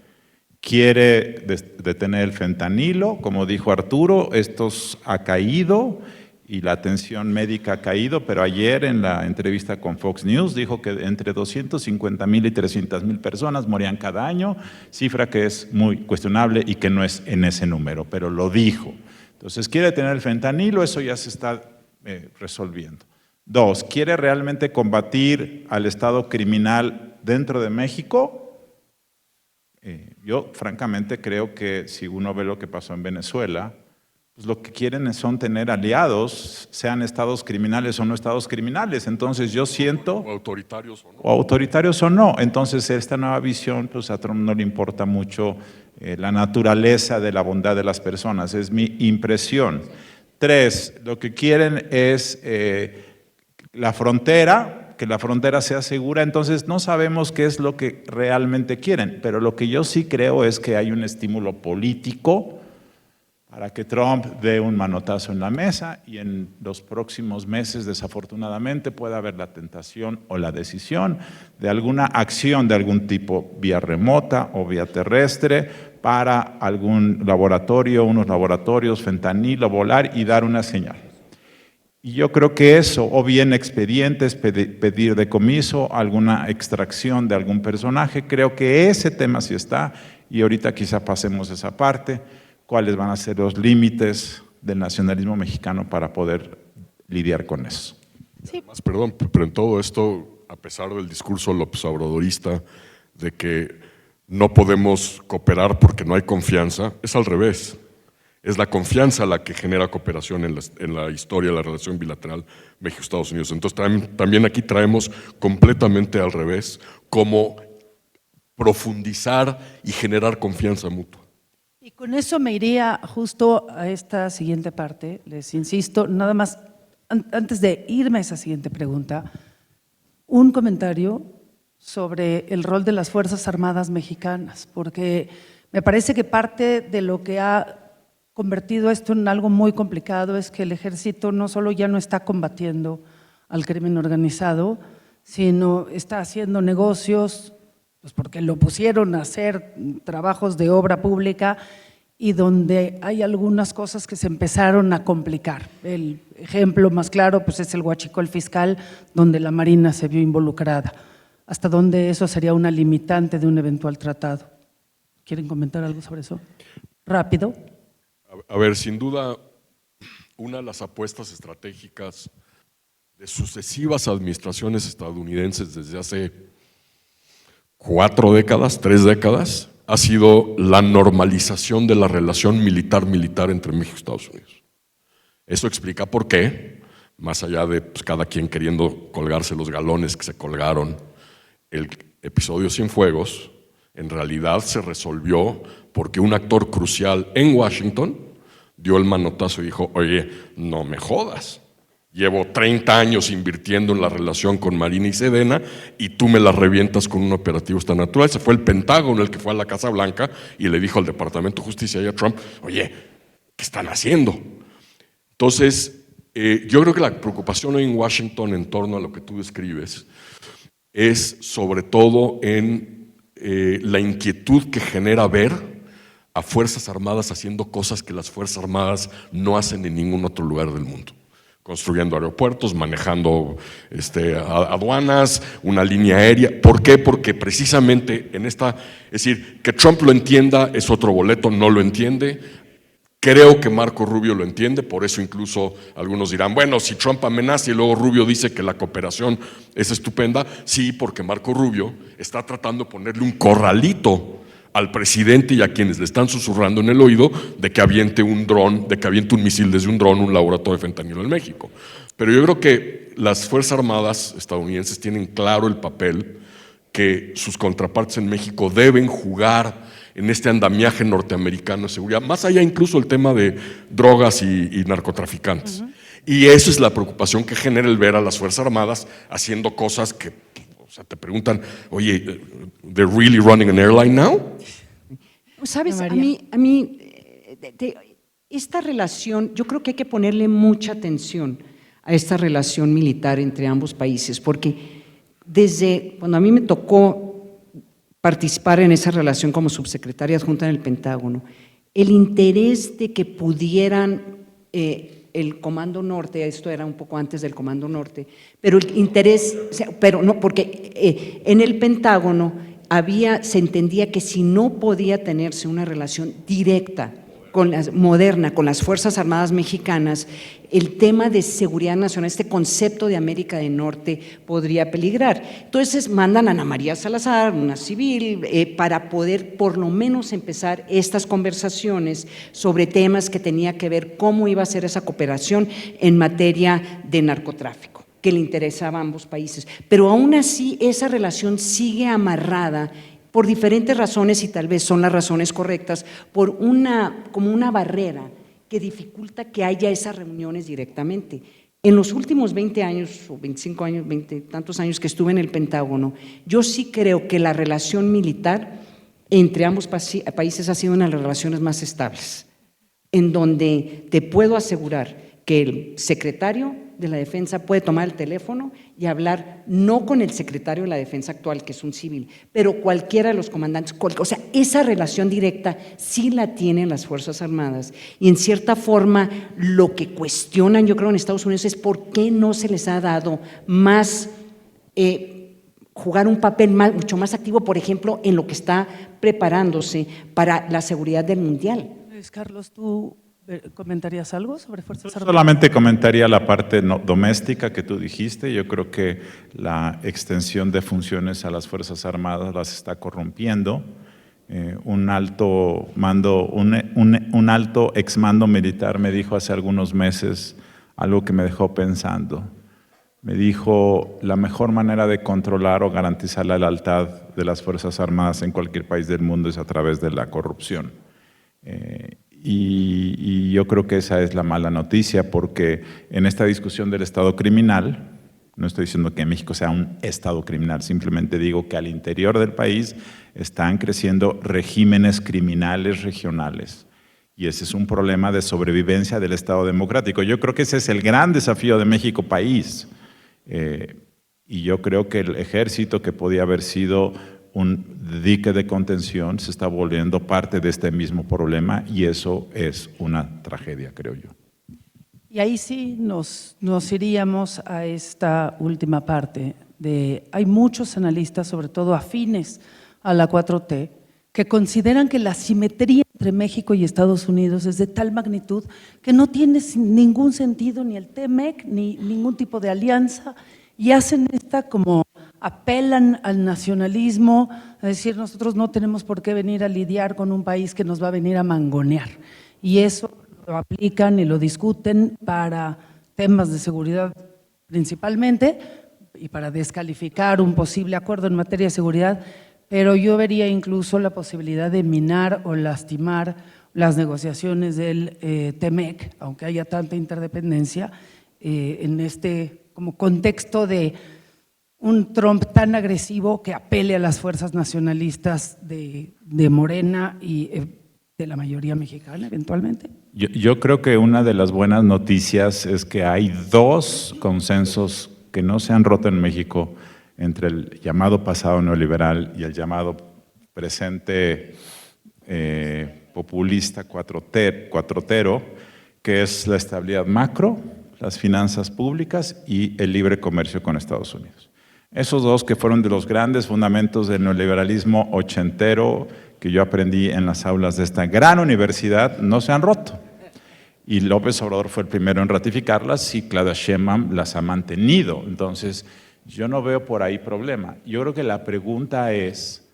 Quiere detener el fentanilo, como dijo Arturo, esto ha caído y la atención médica ha caído, pero ayer en la entrevista con Fox News dijo que entre 250,000 y 300,000 personas morían cada año, cifra que es muy cuestionable y que no es en ese número, pero lo dijo. Entonces quiere detener el fentanilo, eso ya se está resolviendo. 2, quiere realmente combatir al Estado criminal dentro de México. Yo francamente creo que si uno ve lo que pasó en Venezuela, pues lo que quieren son tener aliados, sean estados criminales o no estados criminales. Entonces yo siento… O autoritarios o no. O autoritarios o no. Entonces esta nueva visión, pues a Trump no le importa mucho la naturaleza de la bondad de las personas, es mi impresión. 3, lo que quieren es la frontera, que la frontera sea segura, entonces no sabemos qué es lo que realmente quieren, pero lo que yo sí creo es que hay un estímulo político para que Trump dé un manotazo en la mesa y en los próximos meses, desafortunadamente, pueda haber la tentación o la decisión de alguna acción de algún tipo, vía remota o vía terrestre, para algún laboratorio, unos laboratorios, fentanilo, volar y dar una señal. Y yo creo que eso, o bien expedientes, pedir decomiso, alguna extracción de algún personaje, creo que ese tema sí está, y ahorita quizá pasemos esa parte, cuáles van a ser los límites del nacionalismo mexicano para poder lidiar con eso. Sí. Además, perdón, pero en todo esto, a pesar del discurso López Obradorista de que no podemos cooperar porque no hay confianza, es al revés. Es la confianza la que genera cooperación en la historia de la relación bilateral México-Estados Unidos. Entonces también aquí traemos completamente al revés cómo profundizar y generar confianza mutua. Y con eso me iría justo a esta siguiente parte, les insisto, nada más, antes de irme a esa siguiente pregunta, un comentario sobre el rol de las Fuerzas Armadas mexicanas, porque me parece que parte de lo que ha convertido esto en algo muy complicado es que el ejército no solo ya no está combatiendo al crimen organizado, sino está haciendo negocios, pues porque lo pusieron a hacer trabajos de obra pública y donde hay algunas cosas que se empezaron a complicar. El ejemplo más claro pues es el huachicol fiscal, donde la Marina se vio involucrada. ¿Hasta dónde eso sería una limitante de un eventual tratado? ¿Quieren comentar algo sobre eso? Rápido. A ver, sin duda, una de las apuestas estratégicas de sucesivas administraciones estadounidenses desde hace 4 décadas, 3 décadas, ha sido la normalización de la relación militar-militar entre México y Estados Unidos. Eso explica por qué, más allá de pues, cada quien queriendo colgarse los galones que se colgaron, el episodio Cienfuegos en realidad se resolvió porque un actor crucial en Washington dio el manotazo y dijo, oye, no me jodas, llevo 30 años invirtiendo en la relación con Marina y Sedena y tú me la revientas con un operativo tan natural. Se fue el Pentágono el que fue a la Casa Blanca y le dijo al Departamento de Justicia y a Trump, oye, ¿qué están haciendo? Entonces, yo creo que la preocupación hoy en Washington en torno a lo que tú describes es sobre todo en la inquietud que genera ver a Fuerzas Armadas haciendo cosas que las Fuerzas Armadas no hacen en ningún otro lugar del mundo. Construyendo aeropuertos, manejando aduanas, una línea aérea. ¿Por qué? Porque precisamente en esta, es decir, que Trump lo entienda es otro boleto, no lo entiende. Creo que Marco Rubio lo entiende, por eso incluso algunos dirán, bueno, si Trump amenaza y luego Rubio dice que la cooperación es estupenda, sí, porque Marco Rubio está tratando de ponerle un corralito al presidente y a quienes le están susurrando en el oído de que aviente un dron, de que aviente un misil desde un dron, un laboratorio de fentanilo en México. Pero yo creo que las Fuerzas Armadas estadounidenses tienen claro el papel que sus contrapartes en México deben jugar en este andamiaje norteamericano de seguridad, más allá incluso el tema de drogas y narcotraficantes. Y esa es la preocupación que genera el ver a las Fuerzas Armadas haciendo cosas que, o sea, te preguntan, oye, ¿they're really running an airline now? Sabes, a mí esta relación, yo creo que hay que ponerle mucha atención a esta relación militar entre ambos países, porque desde cuando a mí me tocó participar en esa relación como subsecretaria adjunta en el Pentágono, el interés de que pudieran el Comando Norte, esto era un poco antes del Comando Norte, pero el interés, pero no, porque en el Pentágono se entendía que si no podía tenerse una relación directa moderna con las Fuerzas Armadas mexicanas, el tema de seguridad nacional, este concepto de América del Norte podría peligrar. Entonces mandan a Ana María Salazar, una civil, para poder por lo menos empezar estas conversaciones sobre temas que tenía que ver cómo iba a ser esa cooperación en materia de narcotráfico, que le interesaba a ambos países. Pero aún así esa relación sigue amarrada por diferentes razones, y tal vez son las razones correctas, por como una barrera que dificulta que haya esas reuniones directamente. En los últimos 20 años, o 25 años, 20 tantos años que estuve en el Pentágono, yo sí creo que la relación militar entre ambos países ha sido una de las relaciones más estables, en donde te puedo asegurar que el secretario de la Defensa puede tomar el teléfono y hablar no con el secretario de la Defensa actual, que es un civil, pero cualquiera de los comandantes, o sea, esa relación directa sí la tienen las Fuerzas Armadas, y en cierta forma lo que cuestionan, yo creo, en Estados Unidos es por qué no se les ha dado más, jugar un papel mucho más activo, por ejemplo, en lo que está preparándose para la seguridad del Mundial. Luis Carlos, ¿tú comentarías algo sobre Fuerzas Armadas? Solamente comentaría la parte doméstica que tú dijiste. Yo creo que la extensión de funciones a las Fuerzas Armadas las está corrompiendo. Un alto exmando militar me dijo hace algunos meses algo que me dejó pensando. Me dijo, la mejor manera de controlar o garantizar la lealtad de las Fuerzas Armadas en cualquier país del mundo es a través de la corrupción. Y yo creo que esa es la mala noticia, porque en esta discusión del Estado criminal, no estoy diciendo que México sea un Estado criminal, simplemente digo que al interior del país están creciendo regímenes criminales regionales. Y ese es un problema de sobrevivencia del Estado democrático. Yo creo que ese es el gran desafío de México país. Y yo creo que el ejército, que podía haber sido un dique de contención, se está volviendo parte de este mismo problema, y eso es una tragedia, creo yo. Y ahí sí nos iríamos a esta última parte. Hay muchos analistas, sobre todo afines a la 4T, que consideran que la simetría entre México y Estados Unidos es de tal magnitud que no tiene ningún sentido ni el TMEC ni ningún tipo de alianza, y hacen apelan al nacionalismo, a decir, nosotros no tenemos por qué venir a lidiar con un país que nos va a venir a mangonear. Y eso lo aplican y lo discuten para temas de seguridad principalmente, y para descalificar un posible acuerdo en materia de seguridad, pero yo vería incluso la posibilidad de minar o lastimar las negociaciones del TMEC, aunque haya tanta interdependencia, en este como contexto de un Trump tan agresivo que apele a las fuerzas nacionalistas de Morena y de la mayoría mexicana eventualmente. Yo creo que una de las buenas noticias es que hay dos consensos que no se han roto en México entre el llamado pasado neoliberal y el llamado presente populista cuatrotero, que es la estabilidad macro, las finanzas públicas y el libre comercio con Estados Unidos. Esos dos, que fueron de los grandes fundamentos del neoliberalismo ochentero que yo aprendí en las aulas de esta gran universidad, no se han roto. Y López Obrador fue el primero en ratificarlas, y Claudia Sheinbaum las ha mantenido. Entonces, yo no veo por ahí problema. Yo creo que la pregunta es,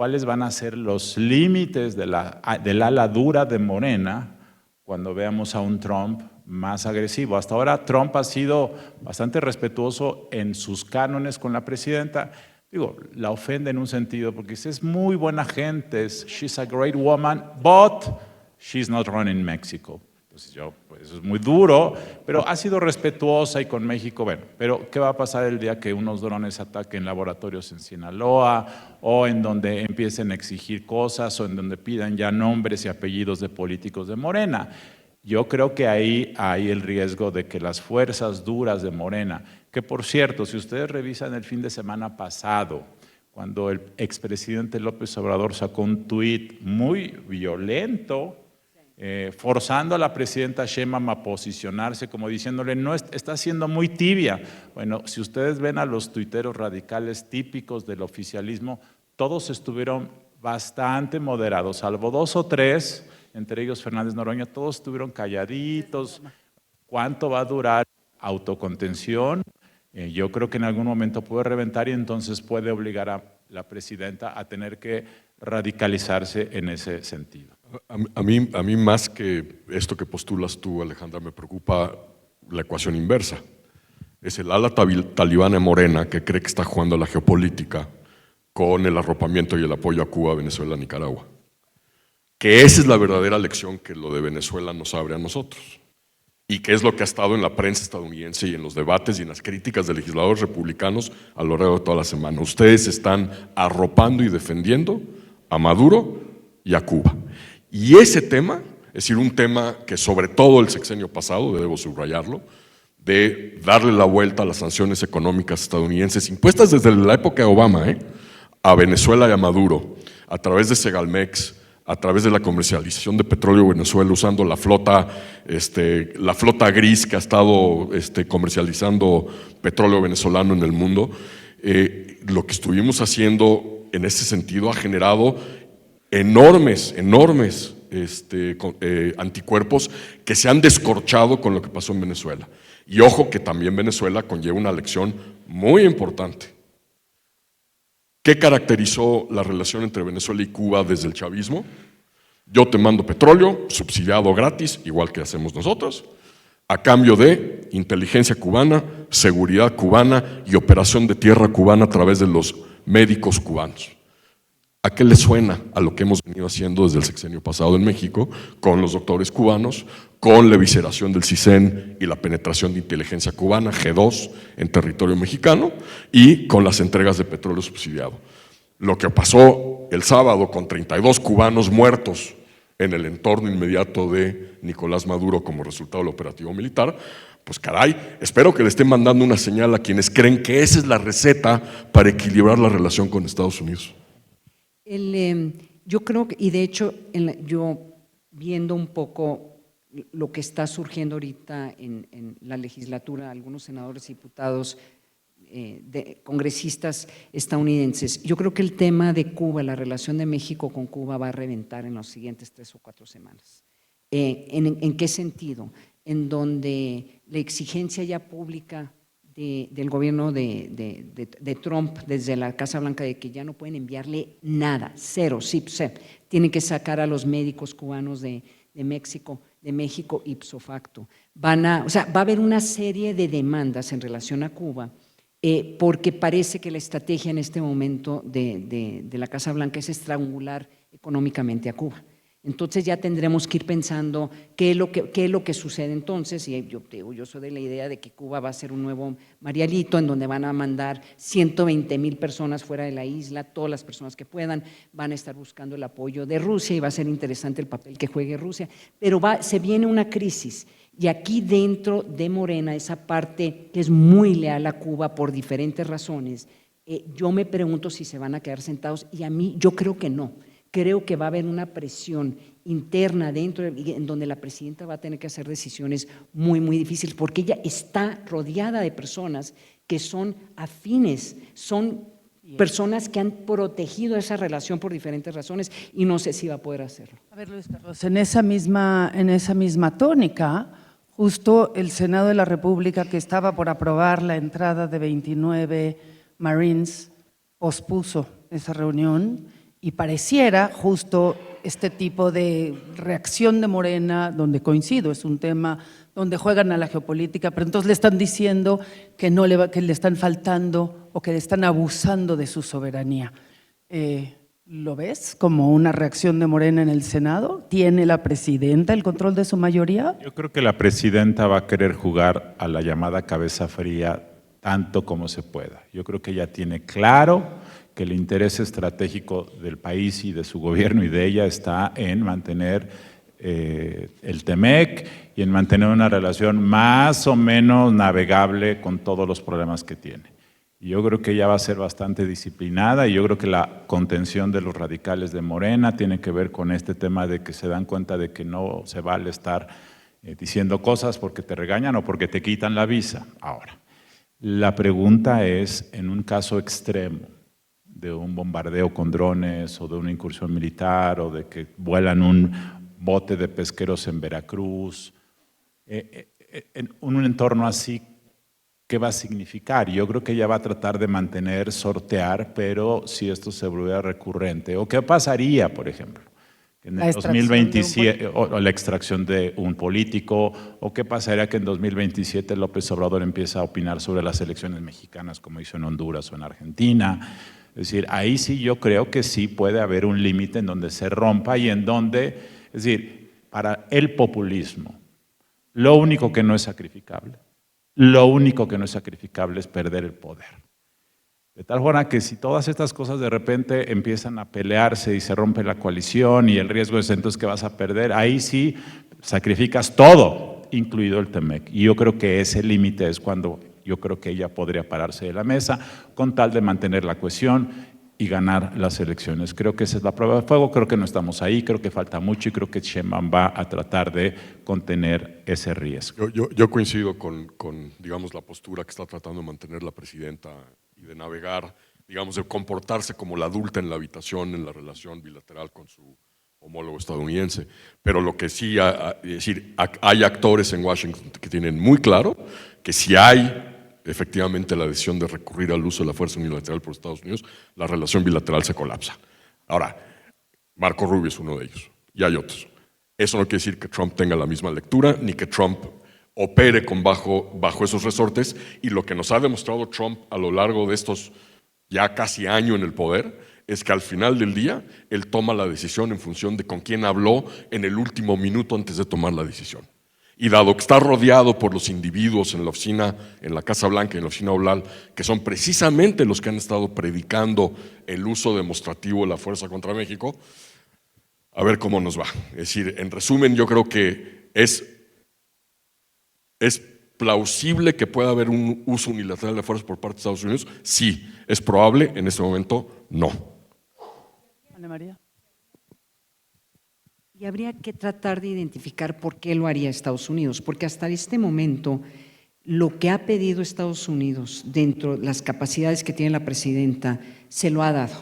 cuáles van a ser los límites del ala dura de Morena cuando veamos a un Trump más agresivo. Hasta ahora Trump ha sido bastante respetuoso en sus cánones con la presidenta. Digo, la ofende en un sentido porque dice, es muy buena gente, she's a great woman, but she's not running Mexico. Entonces pues eso es muy duro, pero ha sido respetuosa y con México, bueno, pero ¿qué va a pasar el día que unos drones ataquen laboratorios en Sinaloa o en donde empiecen a exigir cosas o en donde pidan ya nombres y apellidos de políticos de Morena? Yo creo que ahí hay el riesgo de que las fuerzas duras de Morena, que por cierto, si ustedes revisan el fin de semana pasado, cuando el expresidente López Obrador sacó un tuit muy violento, forzando a la presidenta Sheinbaum a posicionarse, como diciéndole, no, está siendo muy tibia. Bueno, si ustedes ven a los tuiteros radicales típicos del oficialismo, todos estuvieron bastante moderados, salvo 2 o 3, entre ellos Fernández Noroña, todos estuvieron calladitos. ¿Cuánto va a durar autocontención? Yo creo que en algún momento puede reventar y entonces puede obligar a la presidenta a tener que radicalizarse en ese sentido. A mí más que esto que postulas tú, Alejandra, me preocupa la ecuación inversa. Es el ala talibana Morena que cree que está jugando a la geopolítica con el arropamiento y el apoyo a Cuba, Venezuela, Nicaragua. Que esa es la verdadera lección que lo de Venezuela nos abre a nosotros. Y que es lo que ha estado en la prensa estadounidense y en los debates y en las críticas de legisladores republicanos a lo largo de toda la semana. Ustedes están arropando y defendiendo a Maduro y a Cuba. Y ese tema, es decir, un tema que sobre todo el sexenio pasado, debo subrayarlo, de darle la vuelta a las sanciones económicas estadounidenses impuestas desde la época de Obama, a Venezuela y a Maduro, a través de Segalmex, a través de la comercialización de petróleo en Venezuela, usando la flota gris que ha estado comercializando petróleo venezolano en el mundo. Lo que estuvimos haciendo en ese sentido ha generado enormes anticuerpos que se han descorchado con lo que pasó en Venezuela. Y ojo que también Venezuela conlleva una lección muy importante. ¿Qué caracterizó la relación entre Venezuela y Cuba desde el chavismo? Yo te mando petróleo, subsidiado gratis, igual que hacemos nosotros, a cambio de inteligencia cubana, seguridad cubana y operación de tierra cubana a través de los médicos cubanos. ¿A qué le suena a lo que hemos venido haciendo desde el sexenio pasado en México con los doctores cubanos, con la evisceración del CISEN y la penetración de inteligencia cubana, G2, en territorio mexicano y con las entregas de petróleo subsidiado? Lo que pasó el sábado con 32 cubanos muertos en el entorno inmediato de Nicolás Maduro como resultado del operativo militar, pues caray, espero que le estén mandando una señal a quienes creen que esa es la receta para equilibrar la relación con Estados Unidos. Yo creo que, y de hecho, yo viendo un poco lo que está surgiendo ahorita en la legislatura, algunos senadores y diputados, congresistas estadounidenses, yo creo que el tema de Cuba, la relación de México con Cuba va a reventar en las siguientes 3 o 4 semanas. ¿En qué sentido? En donde la exigencia ya pública del gobierno de Trump desde la Casa Blanca de que ya no pueden enviarle nada, cero, tienen que sacar a los médicos cubanos de México ipso facto. Va a haber una serie de demandas en relación a Cuba porque parece que la estrategia en este momento de la Casa Blanca es estrangular económicamente a Cuba. Entonces ya tendremos que ir pensando qué es lo que sucede entonces, y yo soy de la idea de que Cuba va a ser un nuevo Marialito en donde van a mandar 120,000 personas fuera de la isla, todas las personas que puedan, van a estar buscando el apoyo de Rusia y va a ser interesante el papel que juegue Rusia, pero se viene una crisis y aquí dentro de Morena, esa parte que es muy leal a Cuba por diferentes razones, yo me pregunto si se van a quedar sentados y a mí yo creo que no. Creo que va a haber una presión interna dentro, en donde la presidenta va a tener que hacer decisiones muy, muy difíciles, porque ella está rodeada de personas que son afines, son personas que han protegido esa relación por diferentes razones y no sé si va a poder hacerlo. A ver, Luis Carlos, en esa misma tónica, justo el Senado de la República, que estaba por aprobar la entrada de 29 Marines, pospuso esa reunión Y pareciera justo este tipo de reacción de Morena, donde coincido, es un tema donde juegan a la geopolítica, pero entonces le están diciendo que, que le están faltando o que le están abusando de su soberanía. ¿Lo ves como una reacción de Morena en el Senado? ¿Tiene la presidenta el control de su mayoría? Yo creo que la presidenta va a querer jugar a la llamada cabeza fría tanto como se pueda. Yo creo que ella tiene claro que el interés estratégico del país y de su gobierno y de ella está en mantener el TEMEC y en mantener una relación más o menos navegable con todos los problemas que tiene. Y yo creo que ella va a ser bastante disciplinada y yo creo que la contención de los radicales de Morena tiene que ver con este tema de que se dan cuenta de que no se vale estar diciendo cosas porque te regañan o porque te quitan la visa. Ahora, la pregunta es, en un caso extremo, de un bombardeo con drones o de una incursión militar o de que vuelan un bote de pesqueros en Veracruz, en un entorno así, ¿qué va a significar? Yo creo que ella va a tratar de mantener, sortear, pero si esto se volviera recurrente, ¿o qué pasaría, por ejemplo? En el 2027, o la extracción de un político, o qué pasaría que en 2027 López Obrador empieza a opinar sobre las elecciones mexicanas, como hizo en Honduras o en Argentina. Es decir, ahí sí yo creo que sí puede haber un límite en donde se rompa y en donde, es decir, para el populismo, lo único que no es sacrificable, es perder el poder. De tal forma que si todas estas cosas de repente empiezan a pelearse y se rompe la coalición y el riesgo es entonces que vas a perder, ahí sí sacrificas todo, incluido el TEMEC. Y yo creo que ese límite es cuando yo creo que ella podría pararse de la mesa con tal de mantener la cohesión y ganar las elecciones. Creo que esa es la prueba de fuego, creo que no estamos ahí, creo que falta mucho y creo que Sheinbaum va a tratar de contener ese riesgo. Yo coincido con, digamos, la postura que está tratando de mantener la presidenta y de navegar, digamos, de comportarse como la adulta en la habitación, en la relación bilateral con su homólogo estadounidense. Pero lo que sí, es decir, hay actores en Washington que tienen muy claro que si hay efectivamente la decisión de recurrir al uso de la fuerza unilateral por Estados Unidos, la relación bilateral se colapsa. Ahora, Marco Rubio es uno de ellos, y hay otros. Eso no quiere decir que Trump tenga la misma lectura, ni que Trump opere bajo esos resortes, y lo que nos ha demostrado Trump a lo largo de estos ya casi año en el poder, es que al final del día, él toma la decisión en función de con quién habló en el último minuto antes de tomar la decisión. Y dado que está rodeado por los individuos en la oficina, en la Casa Blanca y en la oficina Oval, que son precisamente los que han estado predicando el uso demostrativo de la fuerza contra México, a ver cómo nos va. Es decir, en resumen, yo creo que es plausible que pueda haber un uso unilateral de fuerza por parte de Estados Unidos. Sí, es probable, en este momento no. Ana María. Y habría que tratar de identificar por qué lo haría Estados Unidos, porque hasta este momento lo que ha pedido Estados Unidos dentro de las capacidades que tiene la presidenta se lo ha dado,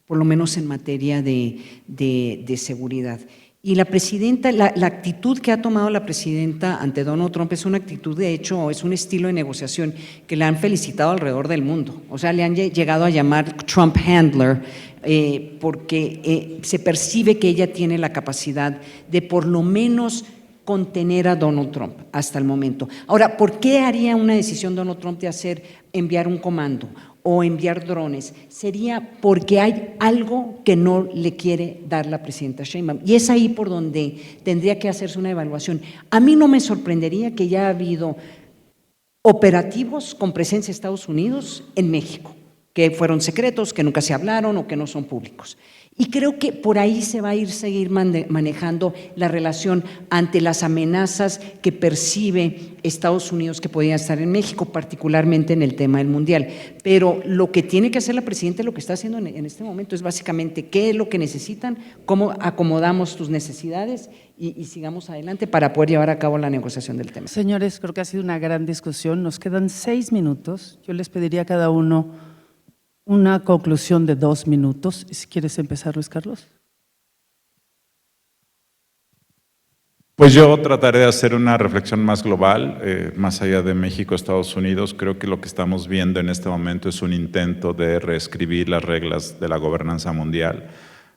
por lo menos en materia de seguridad. Y la presidenta, la actitud que ha tomado la presidenta ante Donald Trump es una actitud, de hecho, es un estilo de negociación que le han felicitado alrededor del mundo. O sea, le han llegado a llamar Trump Handler, porque se percibe que ella tiene la capacidad de por lo menos contener a Donald Trump hasta el momento. Ahora, ¿por qué haría una decisión Donald Trump de enviar un comando o enviar drones? Sería porque hay algo que no le quiere dar la presidenta Sheinbaum, y es ahí por donde tendría que hacerse una evaluación. A mí no me sorprendería que ya ha habido operativos con presencia de Estados Unidos en México, que fueron secretos, que nunca se hablaron o que no son públicos. Y creo que por ahí se va a seguir manejando la relación ante las amenazas que percibe Estados Unidos que podían estar en México, particularmente en el tema del Mundial. Pero lo que tiene que hacer la presidenta, lo que está haciendo en este momento, es básicamente qué es lo que necesitan, cómo acomodamos tus necesidades y sigamos adelante para poder llevar a cabo la negociación del tema. Señores, creo que ha sido una gran discusión. Nos quedan 6 minutos. Yo les pediría a cada uno una conclusión de 2 minutos. Si quieres empezar, Luis Carlos. Pues yo trataré de hacer una reflexión más global, más allá de México, Estados Unidos. Creo que lo que estamos viendo en este momento es un intento de reescribir las reglas de la gobernanza mundial.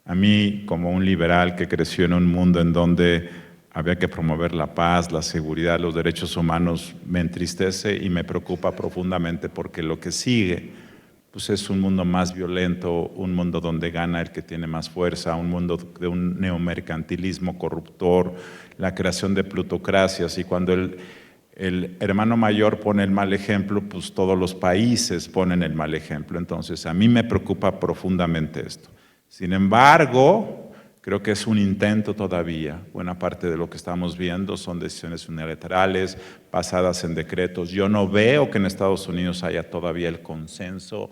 A mí, como un liberal que creció en un mundo en donde había que promover la paz, la seguridad, los derechos humanos, me entristece y me preocupa profundamente porque lo que sigue pues es un mundo más violento, un mundo donde gana el que tiene más fuerza, un mundo de un neomercantilismo corruptor, la creación de plutocracias, y cuando el hermano mayor pone el mal ejemplo, pues todos los países ponen el mal ejemplo. Entonces, a mí me preocupa profundamente esto. Sin embargo, creo que es un intento todavía. Buena parte de lo que estamos viendo son decisiones unilaterales, basadas en decretos. Yo no veo que en Estados Unidos haya todavía el consenso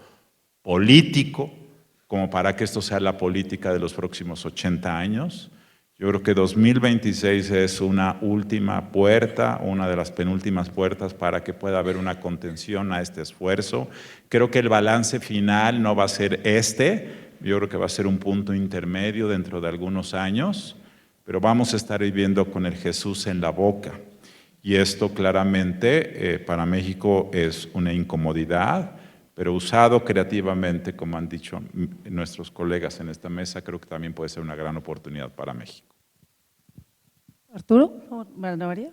político como para que esto sea la política de los próximos 80 años. Yo creo que 2026 es una última puerta, una de las penúltimas puertas para que pueda haber una contención a este esfuerzo. Creo que el balance final no va a ser yo creo que va a ser un punto intermedio dentro de algunos años, pero vamos a estar viviendo con el Jesús en la boca. Y esto claramente para México es una incomodidad, pero usado creativamente, como han dicho nuestros colegas en esta mesa, creo que también puede ser una gran oportunidad para México. Arturo, Ana María.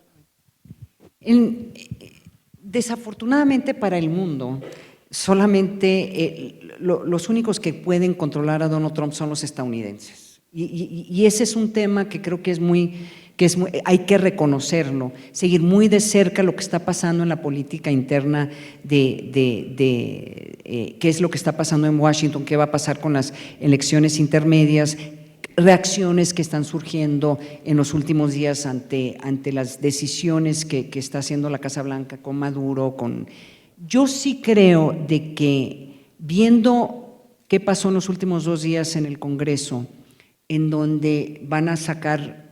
Desafortunadamente para el mundo, solamente los únicos que pueden controlar a Donald Trump son los estadounidenses. Y ese es un tema que creo que hay que reconocerlo, seguir muy de cerca lo que está pasando en la política interna qué es lo que está pasando en Washington, qué va a pasar con las elecciones intermedias, reacciones que están surgiendo en los últimos días ante las decisiones que está haciendo la Casa Blanca con Maduro. Yo sí creo de que viendo qué pasó en los últimos 2 días en el Congreso, en donde van a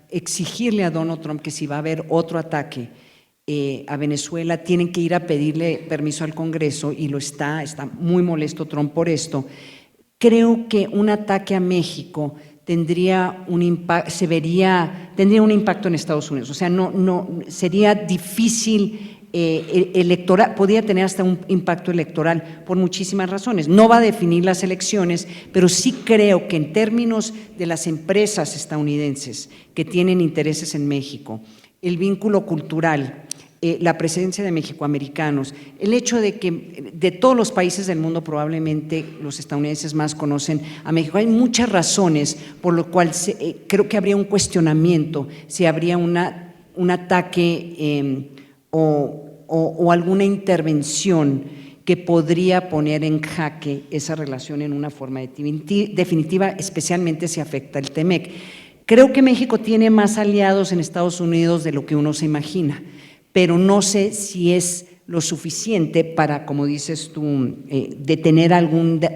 exigirle a Donald Trump que si va a haber otro ataque a Venezuela, tienen que ir a pedirle permiso al Congreso y está muy molesto Trump por esto. Creo que un ataque a México tendría un impacto en Estados Unidos, o sea, no sería difícil electoral, podría tener hasta un impacto electoral por muchísimas razones. No va a definir las elecciones, pero sí creo que en términos de las empresas estadounidenses que tienen intereses en México, el vínculo cultural, la presencia de mexicoamericanos, el hecho de que de todos los países del mundo probablemente los estadounidenses más conocen a México. Hay muchas razones por lo cual creo que habría un cuestionamiento si habría un ataque o alguna intervención que podría poner en jaque esa relación en una forma definitiva, especialmente si afecta el TEMEC. Creo que México tiene más aliados en Estados Unidos de lo que uno se imagina, pero no sé si es lo suficiente para, como dices tú, detener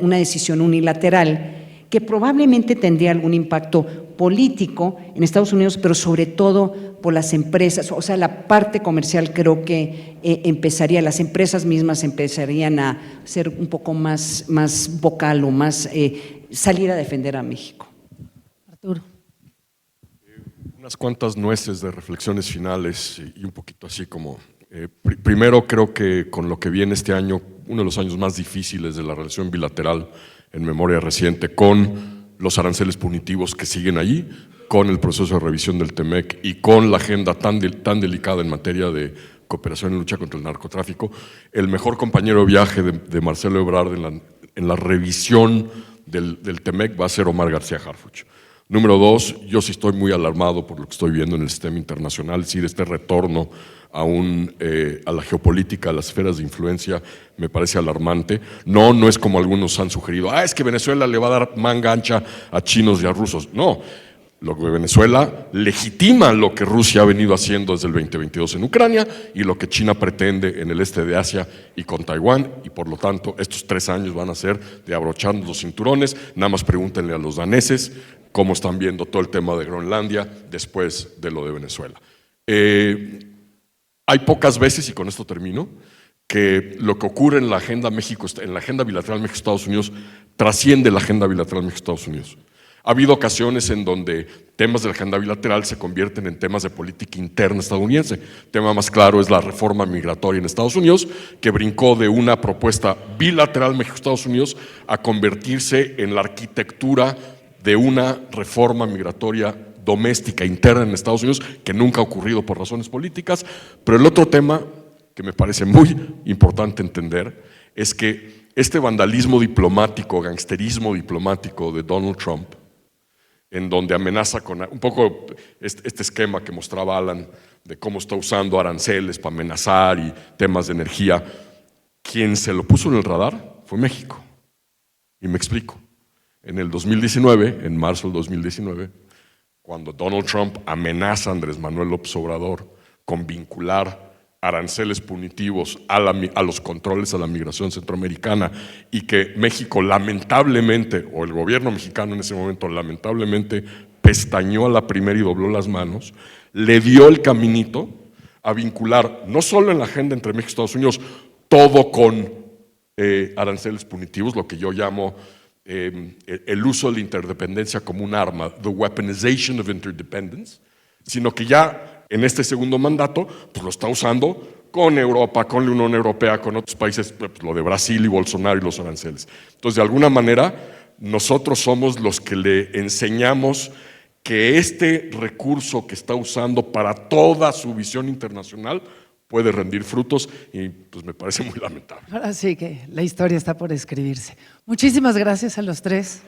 una decisión unilateral que probablemente tendría algún impacto político en Estados Unidos, pero sobre todo por las empresas, o sea, la parte comercial creo que las empresas mismas empezarían a ser un poco más vocal o más salir a defender a México. Arturo. Unas cuantas nueces de reflexiones finales y un poquito así como… primero, creo que con lo que viene este año, uno de los años más difíciles de la relación bilateral en memoria reciente, con los aranceles punitivos que siguen allí, con el proceso de revisión del TEMEC y con la agenda tan delicada en materia de cooperación en lucha contra el narcotráfico, el mejor compañero de viaje de Marcelo Ebrard en la revisión del TEMEC va a ser Omar García Harfuch. Número 2, yo sí estoy muy alarmado por lo que estoy viendo en el sistema internacional, es decir, este retorno a la geopolítica, a las esferas de influencia, me parece alarmante. No es como algunos han sugerido, es que Venezuela le va a dar manga ancha a chinos y a rusos. No, lo que Venezuela legitima lo que Rusia ha venido haciendo desde el 2022 en Ucrania y lo que China pretende en el este de Asia y con Taiwán, y por lo tanto estos 3 años van a ser de abrocharnos los cinturones. Nada más pregúntenle a los daneses cómo están viendo todo el tema de Groenlandia después de lo de Venezuela. Hay pocas veces, y con esto termino, que lo que ocurre en la agenda bilateral México-Estados Unidos trasciende la agenda bilateral México-Estados Unidos. Ha habido ocasiones en donde temas de la agenda bilateral se convierten en temas de política interna estadounidense. El tema más claro es la reforma migratoria en Estados Unidos, que brincó de una propuesta bilateral México-Estados Unidos a convertirse en la arquitectura de una reforma migratoria doméstica interna en Estados Unidos que nunca ha ocurrido por razones políticas. Pero el otro tema que me parece muy importante entender es que este vandalismo diplomático, gangsterismo diplomático de Donald Trump, en donde amenaza con un poco este esquema que mostraba Alan de cómo está usando aranceles para amenazar y temas de energía, quien se lo puso en el radar fue México. Y me explico. En el 2019, en marzo del 2019, cuando Donald Trump amenaza a Andrés Manuel López Obrador con vincular aranceles punitivos a los controles a la migración centroamericana y que México lamentablemente, o el gobierno mexicano en ese momento lamentablemente pestañó a la primera y dobló las manos, le dio el caminito a vincular, no solo en la agenda entre México y Estados Unidos, todo con aranceles punitivos, lo que yo llamo el uso de la interdependencia como un arma, the weaponization of interdependence, sino que ya en este segundo mandato pues lo está usando con Europa, con la Unión Europea, con otros países, pues lo de Brasil y Bolsonaro y los aranceles. Entonces, de alguna manera, nosotros somos los que le enseñamos que este recurso que está usando para toda su visión internacional puede rendir frutos y pues me parece muy lamentable. Ahora sí que la historia está por escribirse. Muchísimas gracias a los tres.